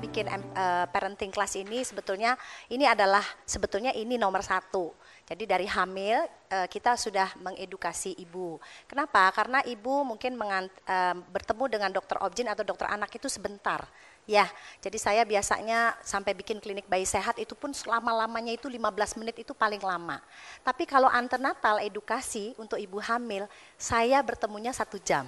bikin parenting class ini sebetulnya ini nomor satu. Jadi dari hamil kita sudah mengedukasi ibu. Kenapa? Karena ibu mungkin bertemu dengan dokter obgyn atau dokter anak itu sebentar. Ya, jadi saya biasanya sampai bikin klinik bayi sehat itu pun selama-lamanya itu 15 menit itu paling lama. Tapi kalau antenatal edukasi untuk ibu hamil, saya bertemunya 1 jam.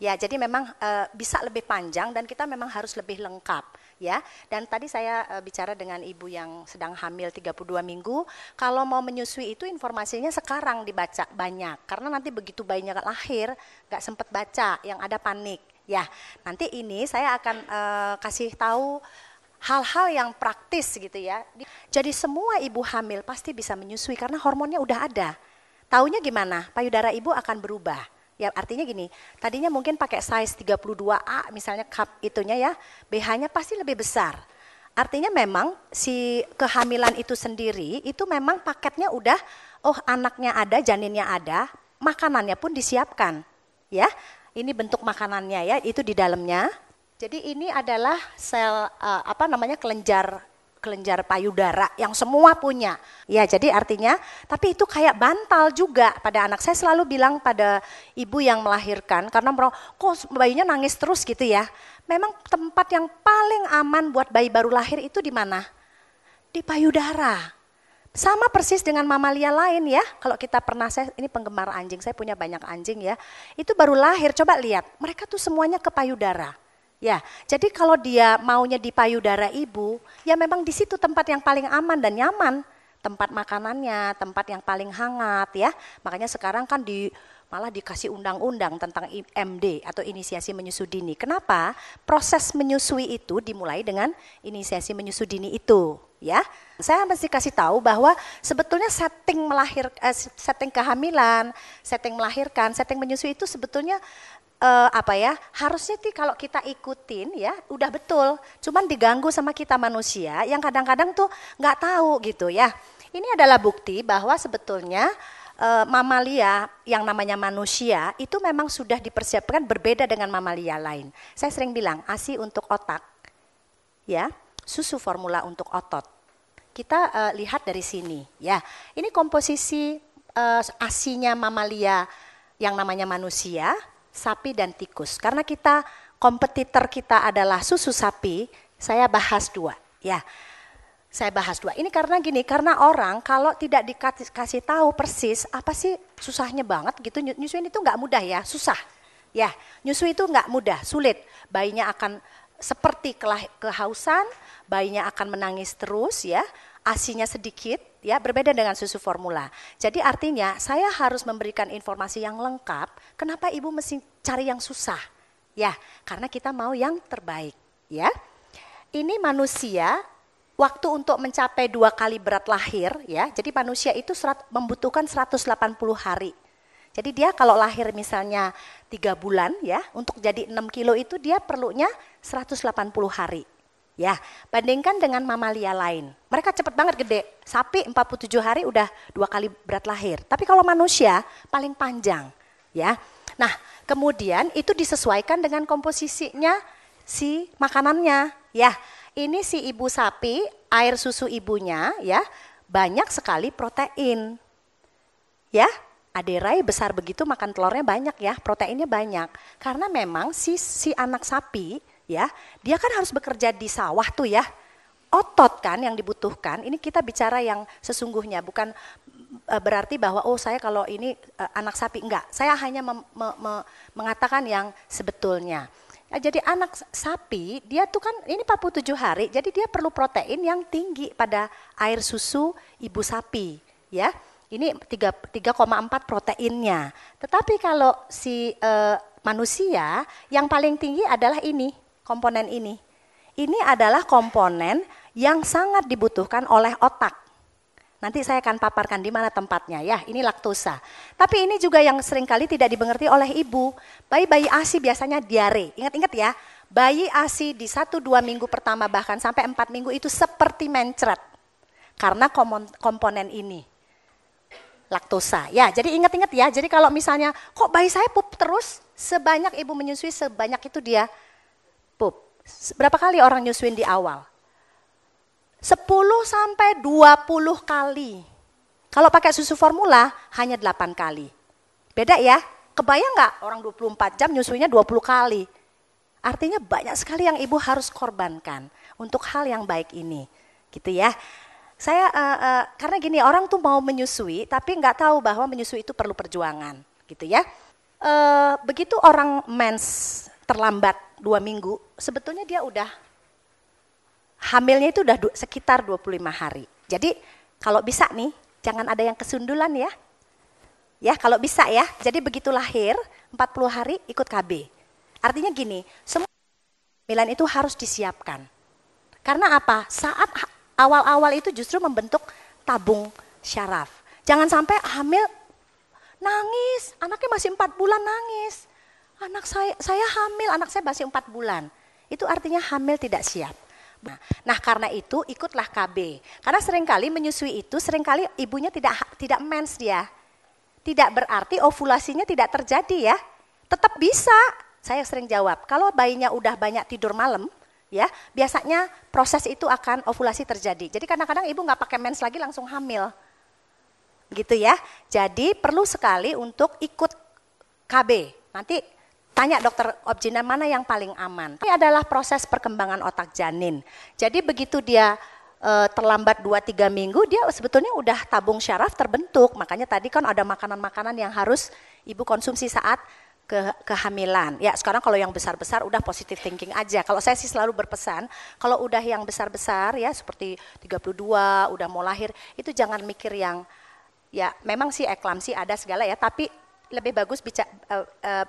Ya, jadi memang bisa lebih panjang dan kita memang harus lebih lengkap. Ya, dan tadi saya bicara dengan ibu yang sedang hamil 32 minggu, kalau mau menyusui itu informasinya sekarang dibaca banyak, karena nanti begitu bayinya lahir, gak sempat baca, yang ada panik. Ya, nanti ini saya akan kasih tahu hal-hal yang praktis gitu ya. Jadi semua ibu hamil pasti bisa menyusui karena hormonnya udah ada. Taunya gimana? Payudara ibu akan berubah. Ya artinya gini, tadinya mungkin pakai size 32A misalnya cup itunya ya, BH-nya pasti lebih besar. Artinya memang si kehamilan itu sendiri itu memang paketnya udah, anaknya ada, janinnya ada, makanannya pun disiapkan. Ya. Ini bentuk makanannya ya, itu di dalamnya. Jadi ini adalah sel kelenjar payudara yang semua punya. Ya, jadi artinya, tapi itu kayak bantal juga pada anak. Saya selalu bilang pada ibu yang melahirkan, karena kok bayinya nangis terus gitu ya. Memang tempat yang paling aman buat bayi baru lahir itu di mana? Di payudara. Sama persis dengan mamalia lain ya, kalau kita pernah, ini penggemar anjing, saya punya banyak anjing ya, itu baru lahir, coba lihat, mereka tuh semuanya ke payudara. Ya, jadi kalau dia maunya di payudara ibu, ya memang di situ tempat yang paling aman dan nyaman, tempat makanannya, tempat yang paling hangat ya, makanya sekarang kan malah dikasih undang-undang tentang IMD atau inisiasi menyusui dini. Kenapa? Proses menyusui itu dimulai dengan inisiasi menyusui dini itu. Ya, saya mesti kasih tahu bahwa sebetulnya setting kehamilan, setting melahirkan, setting menyusui itu sebetulnya harusnya kalau kita ikutin ya udah betul, cuman diganggu sama kita manusia yang kadang-kadang tuh nggak tahu gitu ya. Ini adalah bukti bahwa sebetulnya mamalia yang namanya manusia itu memang sudah dipersiapkan berbeda dengan mamalia lain. Saya sering bilang ASI untuk otak, ya. Susu formula untuk otot. Kita lihat dari sini ya. Ini komposisi ASI-nya mamalia yang namanya manusia, sapi dan tikus. Karena kompetitor kita adalah susu sapi, saya bahas 2 ya. Saya bahas 2. Ini karena orang kalau tidak dikasih tahu persis apa sih susahnya banget gitu, nyusuin itu nggak mudah ya, susah. Ya, nyusui itu nggak mudah, sulit. Bayinya akan seperti kehausan, bayinya akan menangis terus ya, ASI-nya sedikit ya, berbeda dengan susu formula. Jadi artinya saya harus memberikan informasi yang lengkap, kenapa ibu mesti cari yang susah? Ya, karena kita mau yang terbaik ya. Ini manusia, waktu untuk mencapai 2 kali berat lahir ya, jadi manusia itu membutuhkan 180 hari. Jadi dia kalau lahir misalnya 3 bulan ya, untuk jadi 6 kilo itu dia perlunya 180 hari. Ya, bandingkan dengan mamalia lain. Mereka cepat banget gede. Sapi 47 hari udah 2 kali berat lahir. Tapi kalau manusia paling panjang, ya. Nah, kemudian itu disesuaikan dengan komposisinya si makanannya, ya. Ini si ibu sapi, air susu ibunya ya, banyak sekali protein. Ya. Aderai besar begitu makan telurnya banyak ya, proteinnya banyak. Karena memang si anak sapi ya, dia kan harus bekerja di sawah tuh ya. Otot kan yang dibutuhkan, ini kita bicara yang sesungguhnya, bukan berarti bahwa saya kalau ini anak sapi, enggak. Saya hanya mengatakan yang sebetulnya. Jadi anak sapi, dia tuh kan ini 47 hari, jadi dia perlu protein yang tinggi pada air susu ibu sapi ya. Ini 3,4 proteinnya. Tetapi kalau si manusia yang paling tinggi adalah ini, komponen ini. Ini adalah komponen yang sangat dibutuhkan oleh otak. Nanti saya akan paparkan di mana tempatnya ya, ini laktosa. Tapi ini juga yang seringkali tidak dimengerti oleh ibu. Bayi-bayi ASI biasanya diare. Ingat-ingat ya, bayi ASI di 1-2 minggu pertama bahkan sampai 4 minggu itu seperti mencret. Karena komponen ini. Laktosa. Ya, jadi ingat-ingat ya. Jadi kalau misalnya kok bayi saya pup terus, sebanyak ibu menyusui sebanyak itu dia pup. Berapa kali orang nyusuin di awal? 10 sampai 20 kali. Kalau pakai susu formula hanya 8 kali. Beda ya? Kebayang nggak orang 24 jam nyusuinya 20 kali? Artinya banyak sekali yang ibu harus korbankan untuk hal yang baik ini. Gitu ya. Saya karena gini, orang tuh mau menyusui tapi nggak tahu bahwa menyusui itu perlu perjuangan. Gitu ya. Begitu orang mens terlambat 2 minggu, sebetulnya dia udah hamilnya itu udah sekitar 25 hari. Jadi kalau bisa nih, jangan ada yang kesundulan ya. Ya kalau bisa ya, jadi begitu lahir 40 hari ikut KB. Artinya gini, semua hamilan itu harus disiapkan. Karena apa? Saat awal-awal itu justru membentuk tabung syaraf. Jangan sampai hamil nangis, anaknya masih 4 bulan nangis. Anak saya hamil, anak saya masih 4 bulan. Itu artinya hamil tidak siap. Nah karena itu ikutlah KB. Karena seringkali menyusui itu seringkali ibunya tidak mens dia. Tidak berarti ovulasinya tidak terjadi ya. Tetap bisa. Saya sering jawab, kalau bayinya udah banyak tidur malam, ya biasanya proses itu akan ovulasi terjadi. Jadi kadang-kadang ibu nggak pakai mens lagi langsung hamil. Gitu ya. Jadi perlu sekali untuk ikut KB. Nanti tanya dokter obgyn mana yang paling aman. Ini adalah proses perkembangan otak janin. Jadi begitu dia terlambat 2-3 minggu, dia sebetulnya udah tabung syaraf terbentuk. Makanya tadi kan ada makanan-makanan yang harus ibu konsumsi saat kehamilan. Ya sekarang kalau yang besar-besar udah positive thinking aja. Kalau saya sih selalu berpesan, kalau udah yang besar-besar ya seperti 32, udah mau lahir, itu jangan mikir yang, ya memang sih eklamsi ada segala ya, tapi lebih bagus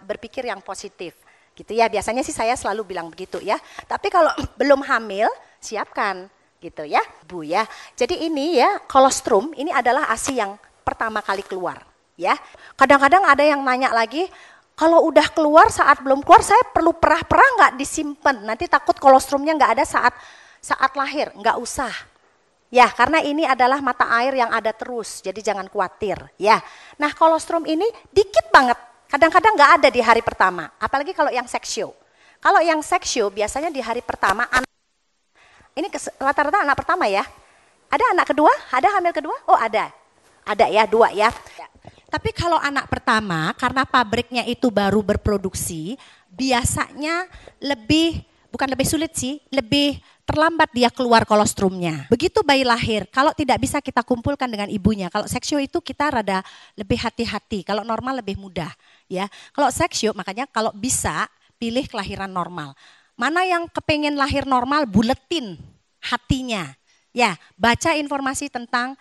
berpikir yang positif. Gitu ya, biasanya sih saya selalu bilang begitu ya. Tapi kalau belum hamil, siapkan gitu ya, Bu ya. Jadi ini ya, kolostrum ini adalah ASI yang pertama kali keluar ya. Kadang-kadang ada yang nanya lagi, kalau udah keluar saat belum keluar saya perlu perah-perah nggak disimpan? Nanti takut kolostrumnya nggak ada saat lahir, nggak usah. Ya, karena ini adalah mata air yang ada terus, jadi jangan khawatir. Ya, nah kolostrum ini dikit banget, kadang-kadang nggak ada di hari pertama, apalagi kalau yang seksio. Kalau yang seksio biasanya di hari pertama, ini rata-rata anak pertama ya. Ada anak kedua? Ada hamil kedua? Oh ada ya 2 ya. Tapi kalau anak pertama, karena pabriknya itu baru berproduksi, biasanya bukan lebih sulit sih, lebih terlambat dia keluar kolostrumnya. Begitu bayi lahir, kalau tidak bisa kita kumpulkan dengan ibunya. Kalau seksio itu kita rada lebih hati-hati, kalau normal lebih mudah. Ya, kalau seksio makanya kalau bisa pilih kelahiran normal. Mana yang kepengen lahir normal, buletin hatinya. Ya, baca informasi tentang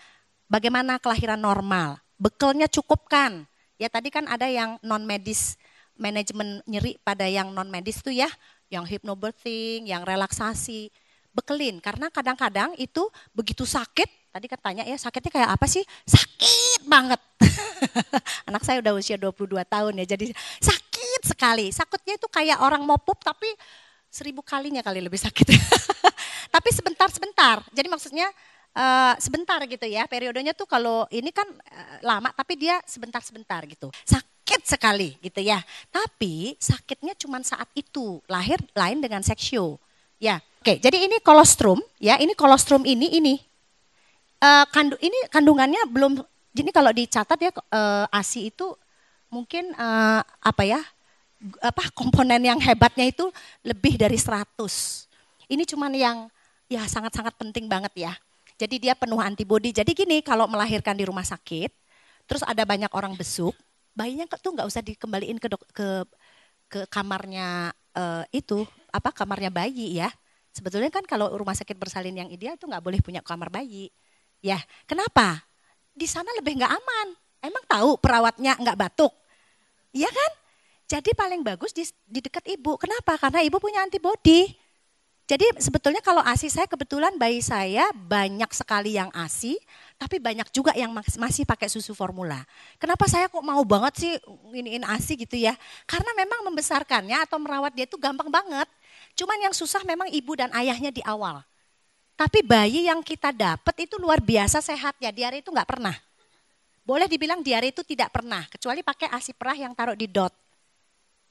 bagaimana kelahiran normal. Bekalnya cukupkan. Ya tadi kan ada yang non-medis, manajemen nyeri pada yang non-medis itu ya, yang hypnobirthing, yang relaksasi. Bekelin, karena kadang-kadang itu begitu sakit, tadi katanya ya sakitnya kayak apa sih? Sakit banget. Anak saya udah usia 22 tahun ya, jadi sakit sekali. Sakitnya itu kayak orang mau pup tapi 1000 kalinya kali lebih sakit. Tapi sebentar-sebentar, jadi maksudnya sebentar gitu ya, periodenya tuh kalau ini kan lama tapi dia sebentar-sebentar gitu. Sakit sekali gitu ya. Tapi sakitnya cuma saat itu, lahir lain dengan seksio. Ya, oke. Jadi ini kolostrum ya, ini kolostrum ini ini kandungannya belum, jadi kalau dicatat ya ASI itu mungkin komponen yang hebatnya itu lebih dari 100. Ini cuman yang ya sangat-sangat penting banget ya. Jadi dia penuh antibodi. Jadi gini, kalau melahirkan di rumah sakit, terus ada banyak orang besuk, bayinya tuh nggak usah dikembaliin ke kamarnya kamarnya bayi ya. Sebetulnya kan kalau rumah sakit bersalin yang ideal itu nggak boleh punya kamar bayi. Ya, kenapa? Di sana lebih nggak aman. Emang tahu perawatnya nggak batuk? Iya kan? Jadi paling bagus di dekat ibu. Kenapa? Karena ibu punya antibodi. Jadi sebetulnya kalau ASI saya kebetulan bayi saya banyak sekali yang ASI, tapi banyak juga yang masih pakai susu formula. Kenapa saya kok mau banget sih iniin ASI gitu ya? Karena memang membesarkannya atau merawat dia itu gampang banget. Cuman yang susah memang ibu dan ayahnya di awal. Tapi bayi yang kita dapat itu luar biasa sehatnya, diare itu nggak pernah. Boleh dibilang diare itu tidak pernah, kecuali pakai ASI perah yang taruh di dot.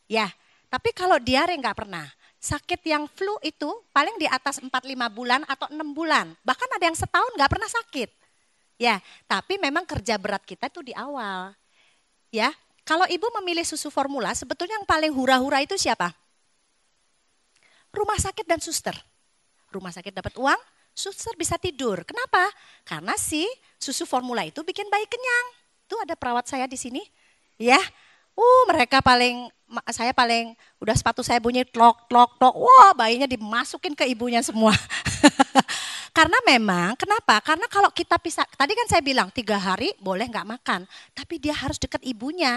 Ya, tapi kalau diare nggak pernah. sakit yang flu itu paling di atas 4-5 bulan atau 6 bulan. Bahkan ada yang setahun nggak pernah sakit. Ya, tapi memang kerja berat kita tuh di awal. Ya, kalau ibu memilih susu formula, sebetulnya yang paling hura-hura itu siapa? Rumah sakit dan suster. Rumah sakit dapat uang, suster bisa tidur. Kenapa? Karena si susu formula itu bikin bayi kenyang. Itu ada perawat saya di sini. Ya, mereka saya paling, udah sepatu saya bunyi tlok, tlok, tlok. Wah, bayinya dimasukin ke ibunya semua. Karena memang, kenapa? Karena kalau kita pisah, tadi kan saya bilang 3 hari boleh nggak makan. Tapi dia harus dekat ibunya,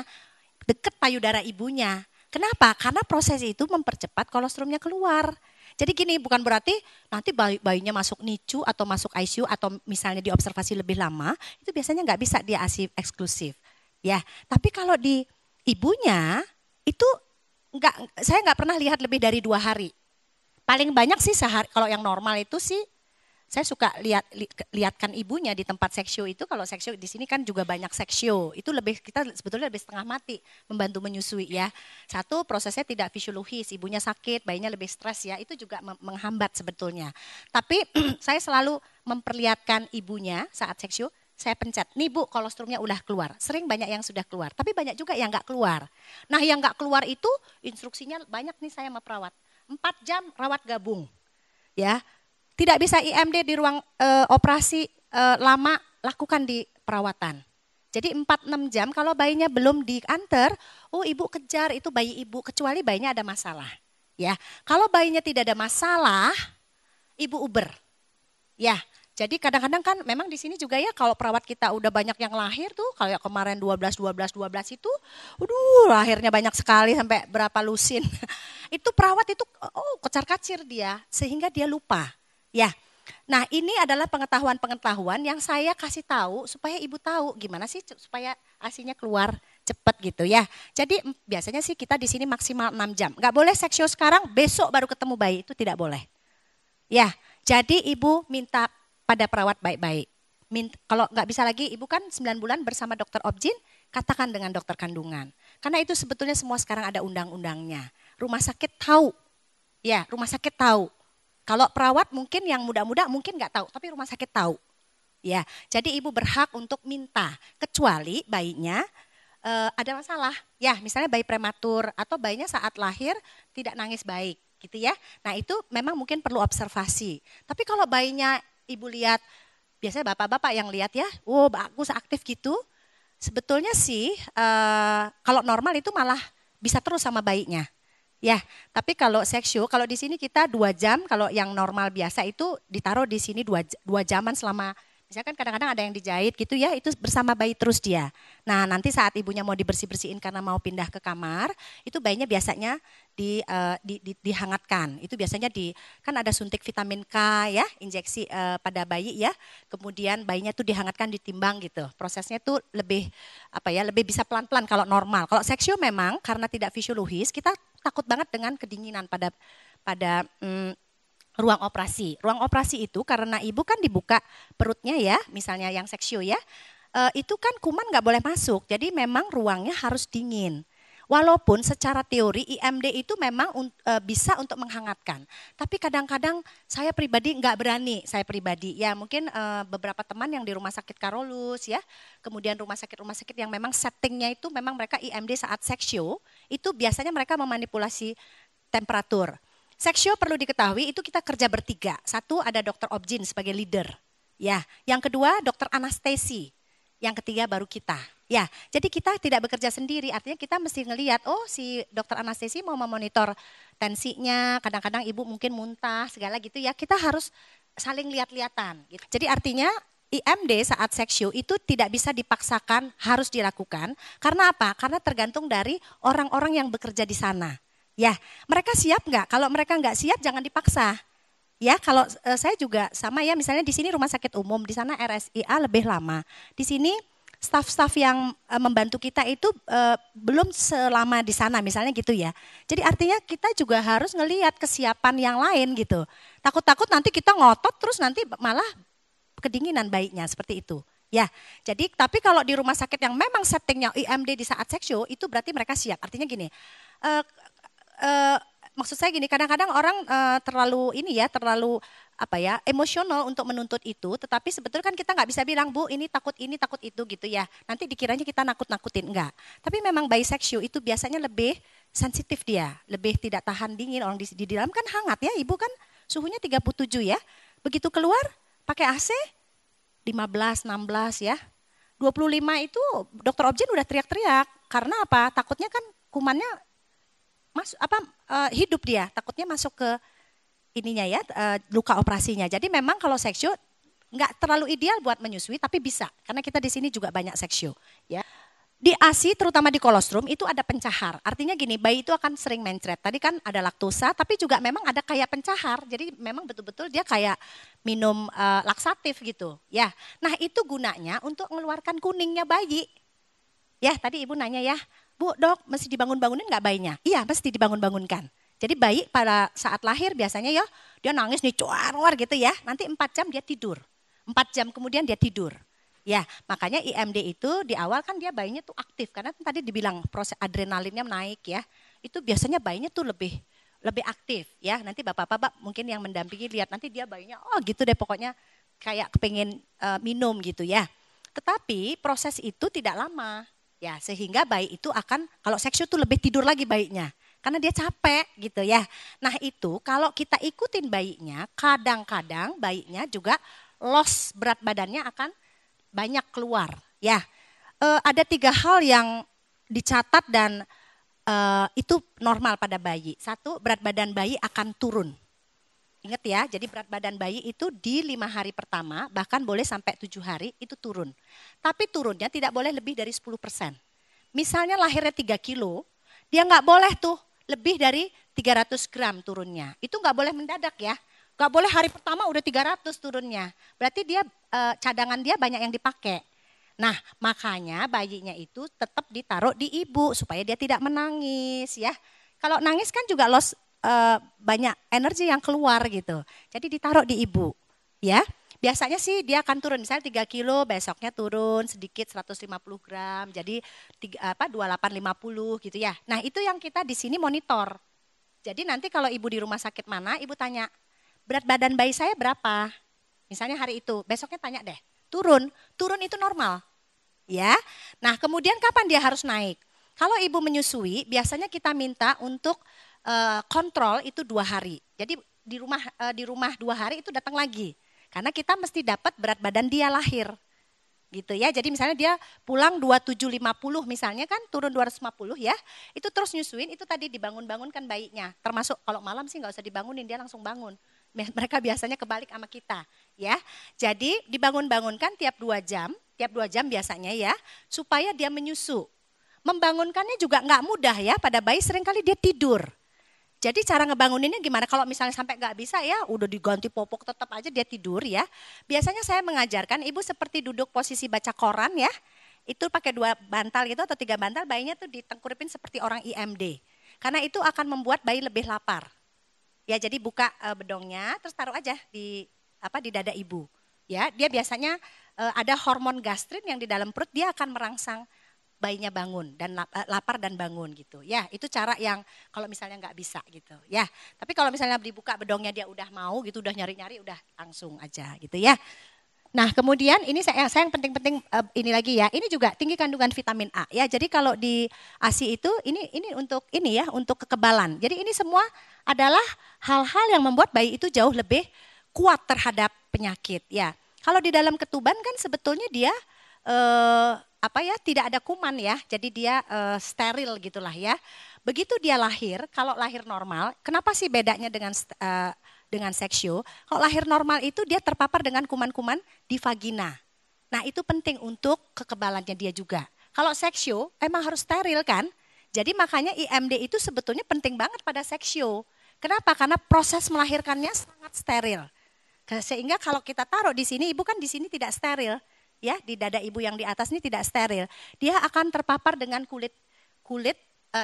dekat payudara ibunya. Kenapa? Karena proses itu mempercepat kolostrumnya keluar. Jadi gini, bukan berarti nanti bayinya masuk NICU atau masuk ICU atau misalnya diobservasi lebih lama, itu biasanya nggak bisa dia ASI eksklusif. Ya, tapi kalau di ibunya itu saya nggak pernah lihat lebih dari 2 hari. Paling banyak sih sehari, kalau yang normal itu sih saya suka lihatkan ibunya di tempat seksio itu. Kalau seksio di sini kan juga banyak seksio. Itu kita sebetulnya lebih setengah mati membantu menyusui ya. Satu, prosesnya tidak fisiologis, ibunya sakit, bayinya lebih stres ya. Itu juga menghambat sebetulnya. Tapi saya selalu memperlihatkan ibunya saat seksio. Saya pencet, nih Bu, kolostrumnya udah keluar. Sering banyak yang sudah keluar, tapi banyak juga yang nggak keluar. Nah yang nggak keluar itu instruksinya banyak nih saya sama perawat. 4 jam rawat gabung. Ya, tidak bisa IMD di ruang operasi lama, lakukan di perawatan. Jadi 4-6 jam kalau bayinya belum diantar, ibu kejar itu bayi ibu, kecuali bayinya ada masalah. Ya, kalau bayinya tidak ada masalah, ibu uber. Ya, jadi kadang-kadang kan memang di sini juga ya kalau perawat kita udah banyak yang lahir tuh, kayak kemarin 12 itu, lahirnya banyak sekali sampai berapa lusin. Itu perawat itu kocar-kacir dia sehingga dia lupa. Ya, nah ini adalah pengetahuan-pengetahuan yang saya kasih tahu supaya ibu tahu gimana sih supaya ASINya keluar cepat gitu ya. Jadi biasanya sih kita di sini maksimal 6 jam. Nggak boleh seksio sekarang, besok baru ketemu bayi, itu tidak boleh. Ya, jadi ibu minta pada perawat baik-baik. Kalau nggak bisa lagi, ibu kan 9 bulan bersama dokter obgyn, katakan dengan dokter kandungan. Karena itu sebetulnya semua sekarang ada undang-undangnya. Rumah sakit tahu, ya rumah sakit tahu. Kalau perawat mungkin yang muda-muda mungkin nggak tahu, tapi rumah sakit tahu. Ya, jadi ibu berhak untuk minta, kecuali bayinya ada masalah. Ya, misalnya bayi prematur atau bayinya saat lahir tidak nangis baik, gitu ya. Nah itu memang mungkin perlu observasi. Tapi kalau bayinya ibu lihat, biasanya bapak-bapak yang lihat ya, bagus aktif gitu. Sebetulnya sih kalau normal itu malah bisa terus sama bayinya. Ya, tapi kalau seksio, kalau di sini kita 2 jam, kalau yang normal biasa itu ditaruh di sini 2 jaman selama, misalkan kadang-kadang ada yang dijahit gitu ya, itu bersama bayi terus dia. Nah nanti saat ibunya mau dibersih-bersihin karena mau pindah ke kamar, itu bayinya biasanya dihangatkan. Itu biasanya kan ada suntik vitamin K ya, injeksi pada bayi ya, kemudian bayinya tuh dihangatkan, ditimbang gitu. Prosesnya tuh lebih bisa pelan-pelan kalau normal. Kalau seksio memang karena tidak fisiologis, kita takut banget dengan kedinginan pada ruang operasi. Ruang operasi itu karena ibu kan dibuka perutnya ya, misalnya yang seksio ya, itu kan kuman nggak boleh masuk. Jadi memang ruangnya harus dingin. Walaupun secara teori IMD itu memang bisa untuk menghangatkan. Tapi kadang-kadang saya pribadi nggak berani, ya mungkin beberapa teman yang di rumah sakit Karolus ya, kemudian rumah sakit yang memang settingnya itu memang mereka IMD saat seksio, itu biasanya mereka memanipulasi temperatur. Seksio perlu diketahui itu kita kerja bertiga. Satu ada dokter obgyn sebagai leader. Ya, yang kedua dokter anestesi. Yang ketiga baru kita. Ya, jadi kita tidak bekerja sendiri. Artinya kita mesti ngelihat, si dokter anestesi mau memonitor tensinya, kadang-kadang ibu mungkin muntah segala gitu ya. Kita harus saling lihat-lihatan. Gitu. Jadi artinya IMD saat seksio itu tidak bisa dipaksakan, harus dilakukan. Karena apa? Karena tergantung dari orang-orang yang bekerja di sana. Ya, mereka siap nggak? Kalau mereka nggak siap, jangan dipaksa. Ya, kalau saya juga sama ya. Misalnya di sini rumah sakit umum, di sana RSIA lebih lama. Di sini staf-staf yang membantu kita itu belum selama di sana, misalnya gitu ya. Jadi artinya kita juga harus ngelihat kesiapan yang lain gitu. Takut-takut nanti kita ngotot, terus nanti malah kedinginan bayinya seperti itu. Ya, jadi tapi kalau di rumah sakit yang memang settingnya IMD di saat seksio, itu berarti mereka siap. Artinya gini. maksud saya gini, kadang-kadang orang terlalu terlalu emosional untuk menuntut itu, tetapi sebetulnya kan kita nggak bisa bilang, Bu, ini takut itu gitu ya. Nanti dikiranya kita nakut-nakutin, enggak. Tapi memang bisexual itu biasanya lebih sensitif dia, lebih tidak tahan dingin. Orang di dalam kan hangat ya, Ibu kan suhunya 37 ya. Begitu keluar pakai AC 15, 16 ya. 25 itu dokter Objen udah teriak-teriak. Karena apa? Takutnya kan kumannya hidup dia, takutnya masuk ke ininya ya, luka operasinya. Jadi memang kalau seksio nggak terlalu ideal buat menyusui, tapi bisa karena kita di sini juga banyak seksio. Ya. Di ASI terutama di kolostrum itu ada pencahar. Artinya gini, bayi itu akan sering mencret. Tadi kan ada laktosa, tapi juga memang ada kayak pencahar. Jadi memang betul-betul dia kayak minum laksatif gitu. Ya, nah itu gunanya untuk mengeluarkan kuningnya bayi. Ya, tadi Ibu nanya ya, Bu, Dok, mesti dibangun-bangunin nggak bayinya? Iya, mesti dibangun-bangunkan. Jadi bayi pada saat lahir biasanya ya, dia nangis nih, cuar-cuar gitu ya. Nanti 4 jam dia tidur. 4 jam kemudian dia tidur. Ya, makanya IMD itu di awal kan dia bayinya tuh aktif. Karena tadi dibilang proses adrenalinnya naik ya. Itu biasanya bayinya tuh lebih aktif ya. Nanti bapak-bapak mungkin yang mendampingi lihat nanti dia bayinya, oh gitu deh pokoknya kayak kepengen minum gitu ya. Tetapi proses itu tidak lama. Ya, sehingga bayi itu akan, kalau seksio tuh lebih tidur lagi bayinya. Karena dia capek gitu ya. Nah itu kalau kita ikutin bayinya, kadang-kadang bayinya juga loss berat badannya akan banyak keluar. Ya, ada 3 hal yang dicatat dan itu normal pada bayi. 1, berat badan bayi akan turun. Ingat ya, jadi berat badan bayi itu di 5 hari pertama, bahkan boleh sampai 7 hari itu turun. Tapi turunnya tidak boleh lebih dari 10%. Misalnya lahirnya 3 kilo, dia nggak boleh tuh lebih dari 300 gram turunnya. Itu nggak boleh mendadak ya. Nggak boleh hari pertama udah 300 turunnya. Berarti dia cadangan dia banyak yang dipakai. Nah makanya bayinya itu tetap ditaruh di ibu supaya dia tidak menangis ya. Kalau nangis kan juga loss banyak energi yang keluar gitu. Jadi ditaruh di ibu ya. Biasanya sih dia akan turun, misalnya 3 kilo, besoknya turun sedikit 150 gram, jadi 2850 gitu ya. Nah itu yang kita di sini monitor. Jadi nanti kalau ibu di rumah sakit mana, ibu tanya, berat badan bayi saya berapa? Misalnya hari itu, besoknya tanya deh, turun itu normal. Ya. Nah kemudian kapan dia harus naik? Kalau ibu menyusui, biasanya kita minta untuk kontrol itu 2 hari. Jadi di rumah 2 hari itu datang lagi. Karena kita mesti dapat berat badan dia lahir. Gitu ya. Jadi misalnya dia pulang 2750 misalnya kan turun 250 ya. Itu terus nyusuin, itu tadi dibangun-bangunkan bayinya. Termasuk kalau malam sih nggak usah dibangunin, dia langsung bangun. Mereka biasanya kebalik sama kita ya. Jadi dibangun-bangunkan tiap 2 jam biasanya ya. Supaya dia menyusu. Membangunkannya juga nggak mudah ya, pada bayi seringkali dia tidur. Jadi cara ngebanguninnya gimana? Kalau misalnya sampai nggak bisa ya udah diganti popok tetap aja dia tidur ya. Biasanya saya mengajarkan ibu seperti duduk posisi baca koran ya. Itu pakai 2 bantal gitu atau 3 bantal, bayinya tuh ditengkuripin seperti orang IMD. Karena itu akan membuat bayi lebih lapar. Ya jadi buka bedongnya terus taruh aja di dada ibu. Ya, dia biasanya ada hormon gastrin yang di dalam perut, dia akan merangsang bayinya bangun dan lapar dan bangun gitu. Ya, itu cara yang kalau misalnya nggak bisa gitu. Ya, tapi kalau misalnya dibuka bedongnya dia udah mau gitu, udah nyari-nyari, udah langsung aja gitu ya. Nah, kemudian ini saya yang penting-penting ini lagi ya. Ini juga tinggi kandungan vitamin A ya. Jadi kalau di ASI itu ini untuk ini ya, untuk kekebalan. Jadi ini semua adalah hal-hal yang membuat bayi itu jauh lebih kuat terhadap penyakit ya. Kalau di dalam ketuban kan sebetulnya dia tidak ada kuman ya, jadi dia steril gitulah ya. Begitu dia lahir, kalau lahir normal, kenapa sih bedanya dengan seksio? Kalau lahir normal itu dia terpapar dengan kuman-kuman di vagina. Nah itu penting untuk kekebalannya dia juga. Kalau seksio emang harus steril kan? Jadi makanya IMD itu sebetulnya penting banget pada seksio. Kenapa? Karena proses melahirkannya sangat steril. Sehingga kalau kita taruh di sini, ibu kan di sini tidak steril. Ya, di dada ibu yang di atas ini tidak steril. Dia akan terpapar dengan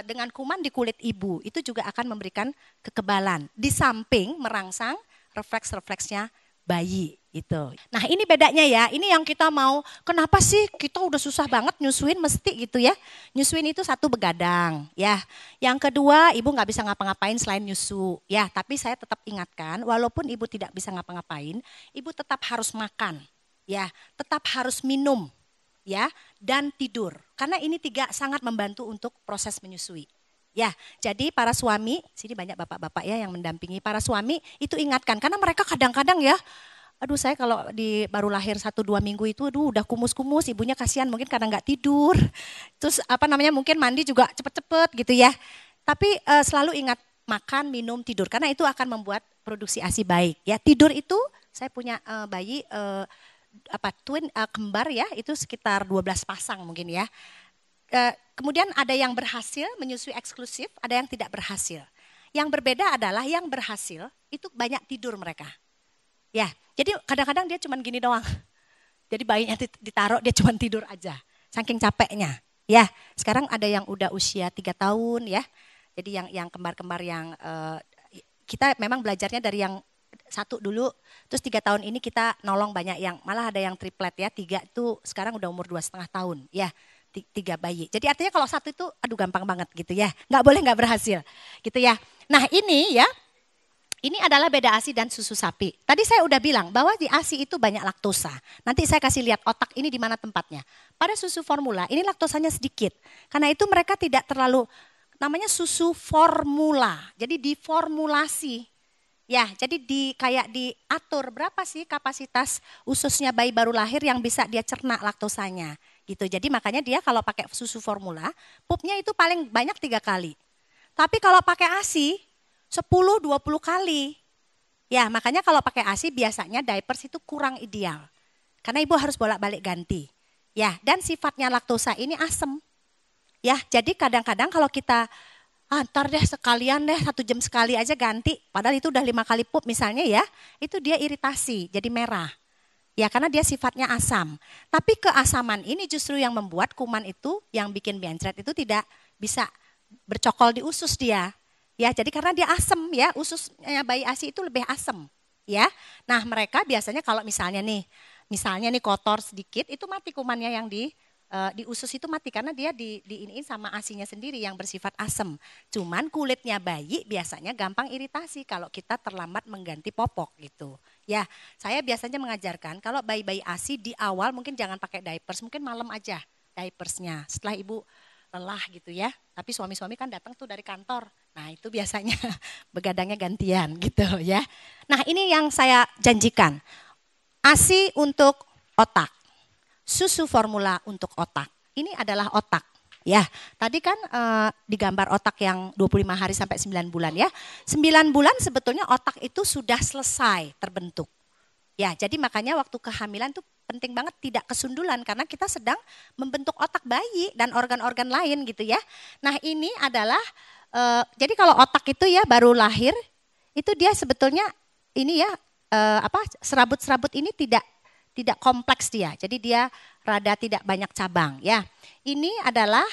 dengan kuman di kulit ibu. Itu juga akan memberikan kekebalan. Di samping merangsang refleks-refleksnya bayi. Gitu. Nah ini bedanya ya, ini yang kita mau, kenapa sih kita udah susah banget nyusuin mesti gitu ya. Nyusuin itu satu begadang ya. Yang kedua ibu nggak bisa ngapa-ngapain selain nyusu ya. Tapi saya tetap ingatkan walaupun ibu tidak bisa ngapa-ngapain, ibu tetap harus makan ya. Tetap harus minum ya dan tidur. Karena ini tiga sangat membantu untuk proses menyusui. Ya, jadi para suami, sini banyak bapak-bapak ya yang mendampingi para suami, itu ingatkan. Karena mereka kadang-kadang ya, aduh saya kalau baru lahir 1-2 minggu itu aduh udah kumus-kumus, ibunya kasihan mungkin karena nggak tidur. Terus mungkin mandi juga cepet-cepet gitu ya. Tapi selalu ingat makan, minum, tidur karena itu akan membuat produksi ASI baik ya. Tidur itu saya punya bayi kembar ya, itu sekitar 12 pasang mungkin ya. Kemudian ada yang berhasil menyusui eksklusif, ada yang tidak berhasil. Yang berbeda adalah yang berhasil itu banyak tidur mereka. Ya, jadi kadang-kadang dia cuma gini doang. Jadi bayinya ditaruh dia cuma tidur aja, saking capeknya. Ya, sekarang ada yang udah usia 3 tahun ya. Jadi yang kembar-kembar yang kita memang belajarnya dari yang 1 dulu, terus 3 tahun ini kita nolong banyak yang malah ada yang triplet ya, 3 itu sekarang udah umur 2,5 tahun ya. 3 bayi. Jadi artinya kalau 1 itu aduh gampang banget gitu ya. Nggak boleh nggak berhasil gitu ya. Nah ini ya. Ini adalah beda ASI dan susu sapi. Tadi saya udah bilang bahwa di ASI itu banyak laktosa. Nanti saya kasih lihat otak ini di mana tempatnya. Pada susu formula ini laktosanya sedikit. Karena itu mereka tidak terlalu, namanya susu formula. Jadi diformulasi. Ya, jadi kayak diatur berapa sih kapasitas ususnya bayi baru lahir yang bisa dia cerna laktosanya. Gitu. Jadi makanya dia kalau pakai susu formula, pupnya itu paling banyak 3 kali. Tapi kalau pakai ASI 10-20 kali. Ya, makanya kalau pakai ASI biasanya diapers itu kurang ideal. Karena ibu harus bolak-balik ganti. Ya, dan sifatnya laktosa ini asam. Ya, jadi kadang-kadang kalau kita ntar deh sekalian deh 1 jam sekali aja ganti, padahal itu udah 5 kali pup misalnya ya, itu dia iritasi, jadi merah. Ya, karena dia sifatnya asam. Tapi keasaman ini justru yang membuat kuman itu yang bikin mencret itu tidak bisa bercokol di usus dia. Ya, jadi karena dia asam ya, ususnya bayi ASI itu lebih asam, ya. Nah, mereka biasanya kalau misalnya nih kotor sedikit, itu mati kumannya yang di usus itu mati karena dia diiniin sama ASInya sendiri yang bersifat asam. Cuman kulitnya bayi biasanya gampang iritasi kalau kita terlambat mengganti popok gitu. Ya, saya biasanya mengajarkan kalau bayi-bayi ASI di awal mungkin jangan pakai diapers, mungkin malam aja diapersnya. Setelah ibu lelah gitu ya. Tapi suami-suami kan datang tuh dari kantor. Nah itu biasanya begadangnya gantian gitu ya. Nah ini yang saya janjikan. ASI untuk otak. Susu formula untuk otak. Ini adalah otak. Ya, tadi kan digambar otak yang 25 hari sampai 9 bulan ya. 9 bulan sebetulnya otak itu sudah selesai terbentuk. Ya, jadi makanya waktu kehamilan tuh penting banget tidak kesundulan karena kita sedang membentuk otak bayi dan organ-organ lain gitu ya. Nah ini adalah, jadi kalau otak itu ya baru lahir, itu dia sebetulnya ini ya, serabut-serabut ini tidak kompleks dia. Jadi dia rada tidak banyak cabang ya. Ini adalah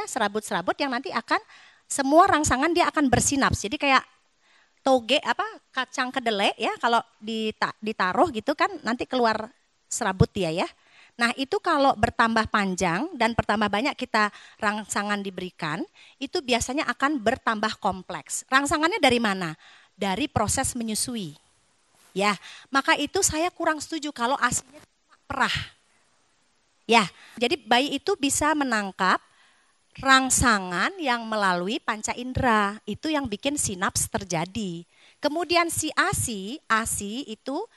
serabut-serabut yang nanti akan semua rangsangan dia akan bersinaps. Jadi kayak toge kacang kedelai ya kalau ditaruh gitu kan nanti keluar serabut dia ya. Nah itu kalau bertambah panjang dan bertambah banyak kita rangsangan diberikan itu biasanya akan bertambah kompleks. Rangsangannya dari mana? Dari proses menyusui. Ya, maka itu saya kurang setuju kalau ASInya perah. Ya, jadi bayi itu bisa menangkap rangsangan yang melalui panca indera, itu yang bikin sinaps terjadi. Kemudian si ASI itu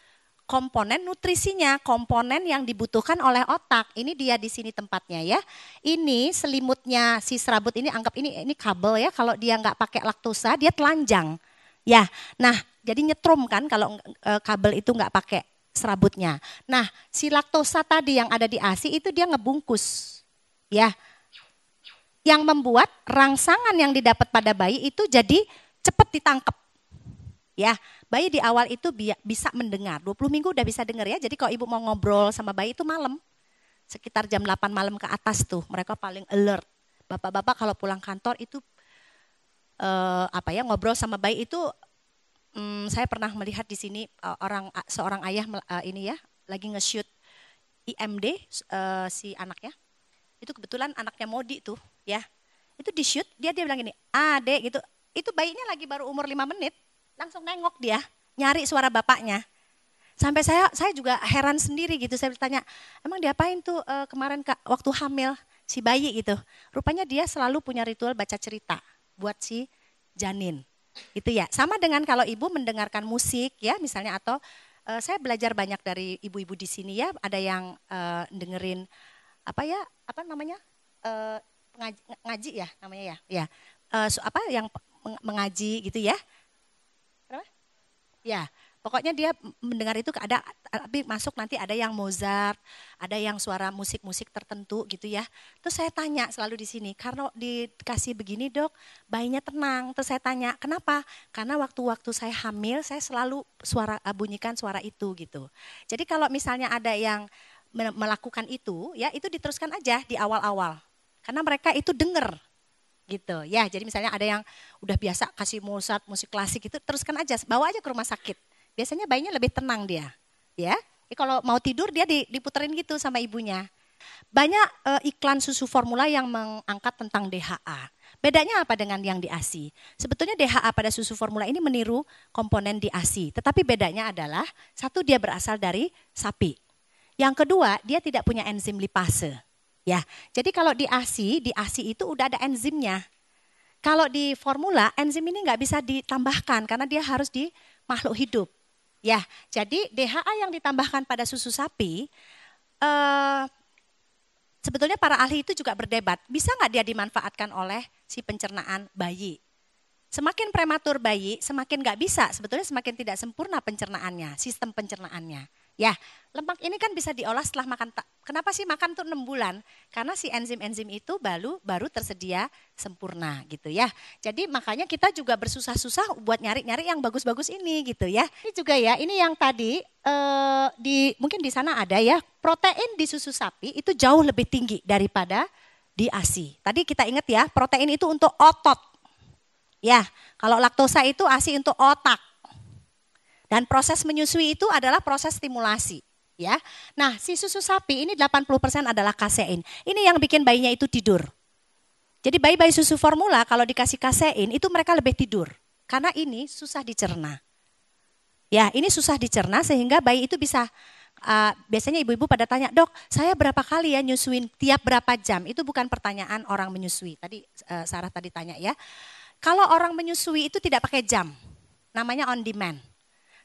komponen nutrisinya, komponen yang dibutuhkan oleh otak. Ini dia di sini tempatnya ya. Ini selimutnya si serabut ini, anggap ini kabel ya, kalau dia nggak pakai laktosa dia telanjang. Ya, nah jadi nyetrum kan kalau kabel itu nggak pakai serabutnya. Nah si laktosa tadi yang ada di ASI itu dia ngebungkus. Ya, yang membuat rangsangan yang didapat pada bayi itu jadi cepat ditangkap. Ya, bayi di awal itu bisa mendengar, 20 minggu udah bisa dengar ya. Jadi kalau ibu mau ngobrol sama bayi itu malam, sekitar jam 8 malam ke atas tuh, mereka paling alert. Bapak-bapak kalau pulang kantor itu ngobrol sama bayi itu saya pernah melihat di sini seorang ayah ini ya lagi nge-shoot IMD si anaknya. Itu kebetulan anaknya Modi tuh ya. Itu di shoot dia bilang gini, "Adek," gitu. Itu bayinya lagi baru umur 5 menit, langsung nengok dia, nyari suara bapaknya. Sampai saya juga heran sendiri gitu. Saya bertanya, "Emang diapain tuh kemarin Kak waktu hamil si bayi gitu?" Rupanya dia selalu punya ritual baca cerita buat si janin. Itu ya. Sama dengan kalau ibu mendengarkan musik ya misalnya, atau saya belajar banyak dari ibu-ibu di sini ya, ada yang dengerin apa namanya? Ngaji ya namanya ya. Ya. Yang mengaji gitu ya. Kenapa? Ya. Pokoknya dia mendengar itu ada, tapi masuk nanti ada yang Mozart, ada yang suara musik-musik tertentu gitu ya. Terus saya tanya selalu di sini, karena dikasih begini Dok, bayinya tenang. Terus saya tanya, kenapa? Karena waktu-waktu saya hamil, saya selalu bunyikan suara itu gitu. Jadi kalau misalnya ada yang melakukan itu, ya itu diteruskan aja di awal-awal. Karena mereka itu denger gitu ya. Jadi misalnya ada yang udah biasa kasih Mozart, musik klasik itu, teruskan aja, bawa aja ke rumah sakit. Biasanya bayinya lebih tenang dia, ya. Kalau mau tidur dia diputerin gitu sama ibunya. Banyak iklan susu formula yang mengangkat tentang DHA. Bedanya apa dengan yang di ASI? Sebetulnya DHA pada susu formula ini meniru komponen di ASI. Tetapi bedanya adalah, satu dia berasal dari sapi. Yang kedua dia tidak punya enzim lipase. Ya, jadi kalau di ASI itu udah ada enzimnya. Kalau di formula enzim ini nggak bisa ditambahkan karena dia harus di makhluk hidup. Ya, jadi DHA yang ditambahkan pada susu sapi, sebetulnya para ahli itu juga berdebat, bisa nggak dia dimanfaatkan oleh si pencernaan bayi? Semakin prematur bayi, semakin nggak bisa, sebetulnya semakin tidak sempurna pencernaannya, sistem pencernaannya. Ya, lemak ini kan bisa diolah setelah makan. Kenapa sih makan tuh 6 bulan? Karena si enzim-enzim itu baru tersedia sempurna gitu ya. Jadi makanya kita juga bersusah-susah buat nyari-nyari yang bagus-bagus ini gitu ya. Ini juga ya, ini yang tadi mungkin di sana ada ya, protein di susu sapi itu jauh lebih tinggi daripada di ASI. Tadi kita ingat ya, protein itu untuk otot. Ya, kalau laktosa itu ASI untuk otak. Dan proses menyusui itu adalah proses stimulasi, ya. Nah, si susu sapi ini 80% adalah kasein. Ini yang bikin bayinya itu tidur. Jadi bayi-bayi susu formula kalau dikasih kasein itu mereka lebih tidur. Karena ini susah dicerna. Ya, ini susah dicerna sehingga bayi itu bisa, biasanya ibu-ibu pada tanya, "Dok, saya berapa kali ya nyusuin, tiap berapa jam?" Itu bukan pertanyaan orang menyusui. Tadi Sarah tadi tanya ya. Kalau orang menyusui itu tidak pakai jam, namanya on demand.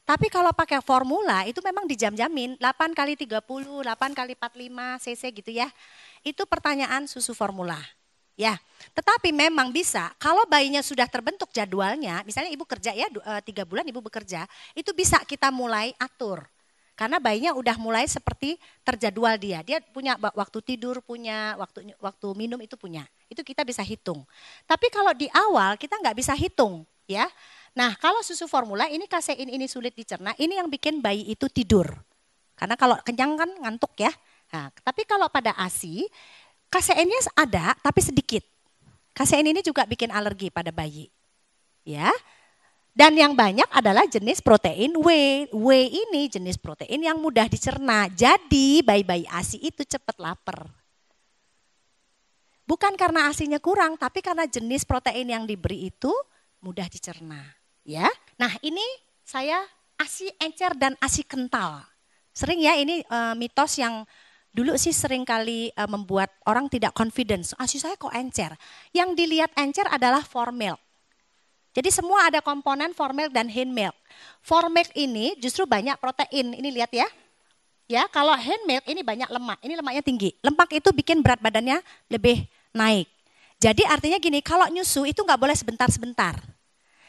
Tapi kalau pakai formula itu memang dijam-jamin 8 kali 30, 8 kali 45 cc gitu ya. Itu pertanyaan susu formula. Ya, tetapi memang bisa kalau bayinya sudah terbentuk jadwalnya, misalnya ibu kerja ya 3 bulan ibu bekerja, itu bisa kita mulai atur. Karena bayinya udah mulai seperti terjadwal dia. Dia punya waktu tidur, punya waktu minum itu punya. Itu kita bisa hitung. Tapi kalau di awal kita nggak bisa hitung ya. Nah, kalau susu formula ini kasein ini sulit dicerna, ini yang bikin bayi itu tidur. Karena kalau kenyang kan ngantuk ya. Nah, tapi kalau pada ASI, kaseinnya ada tapi sedikit. Kasein ini juga bikin alergi pada bayi. Ya. Dan yang banyak adalah jenis protein whey. Whey ini jenis protein yang mudah dicerna. Jadi bayi-bayi ASI itu cepat lapar. Bukan karena ASInya kurang, tapi karena jenis protein yang diberi itu mudah dicerna. Ya, nah ini saya ASI encer dan ASI kental. Sering ya ini mitos yang dulu sih sering kali membuat orang tidak confidence. ASI saya kok encer. Yang dilihat encer adalah for milk. Jadi semua ada komponen for milk dan hind milk. For milk ini justru banyak protein. Ini lihat ya. Ya, kalau hind milk ini banyak lemak. Ini lemaknya tinggi. Lemak itu bikin berat badannya lebih naik. Jadi artinya gini, kalau nyusu itu nggak boleh sebentar-sebentar.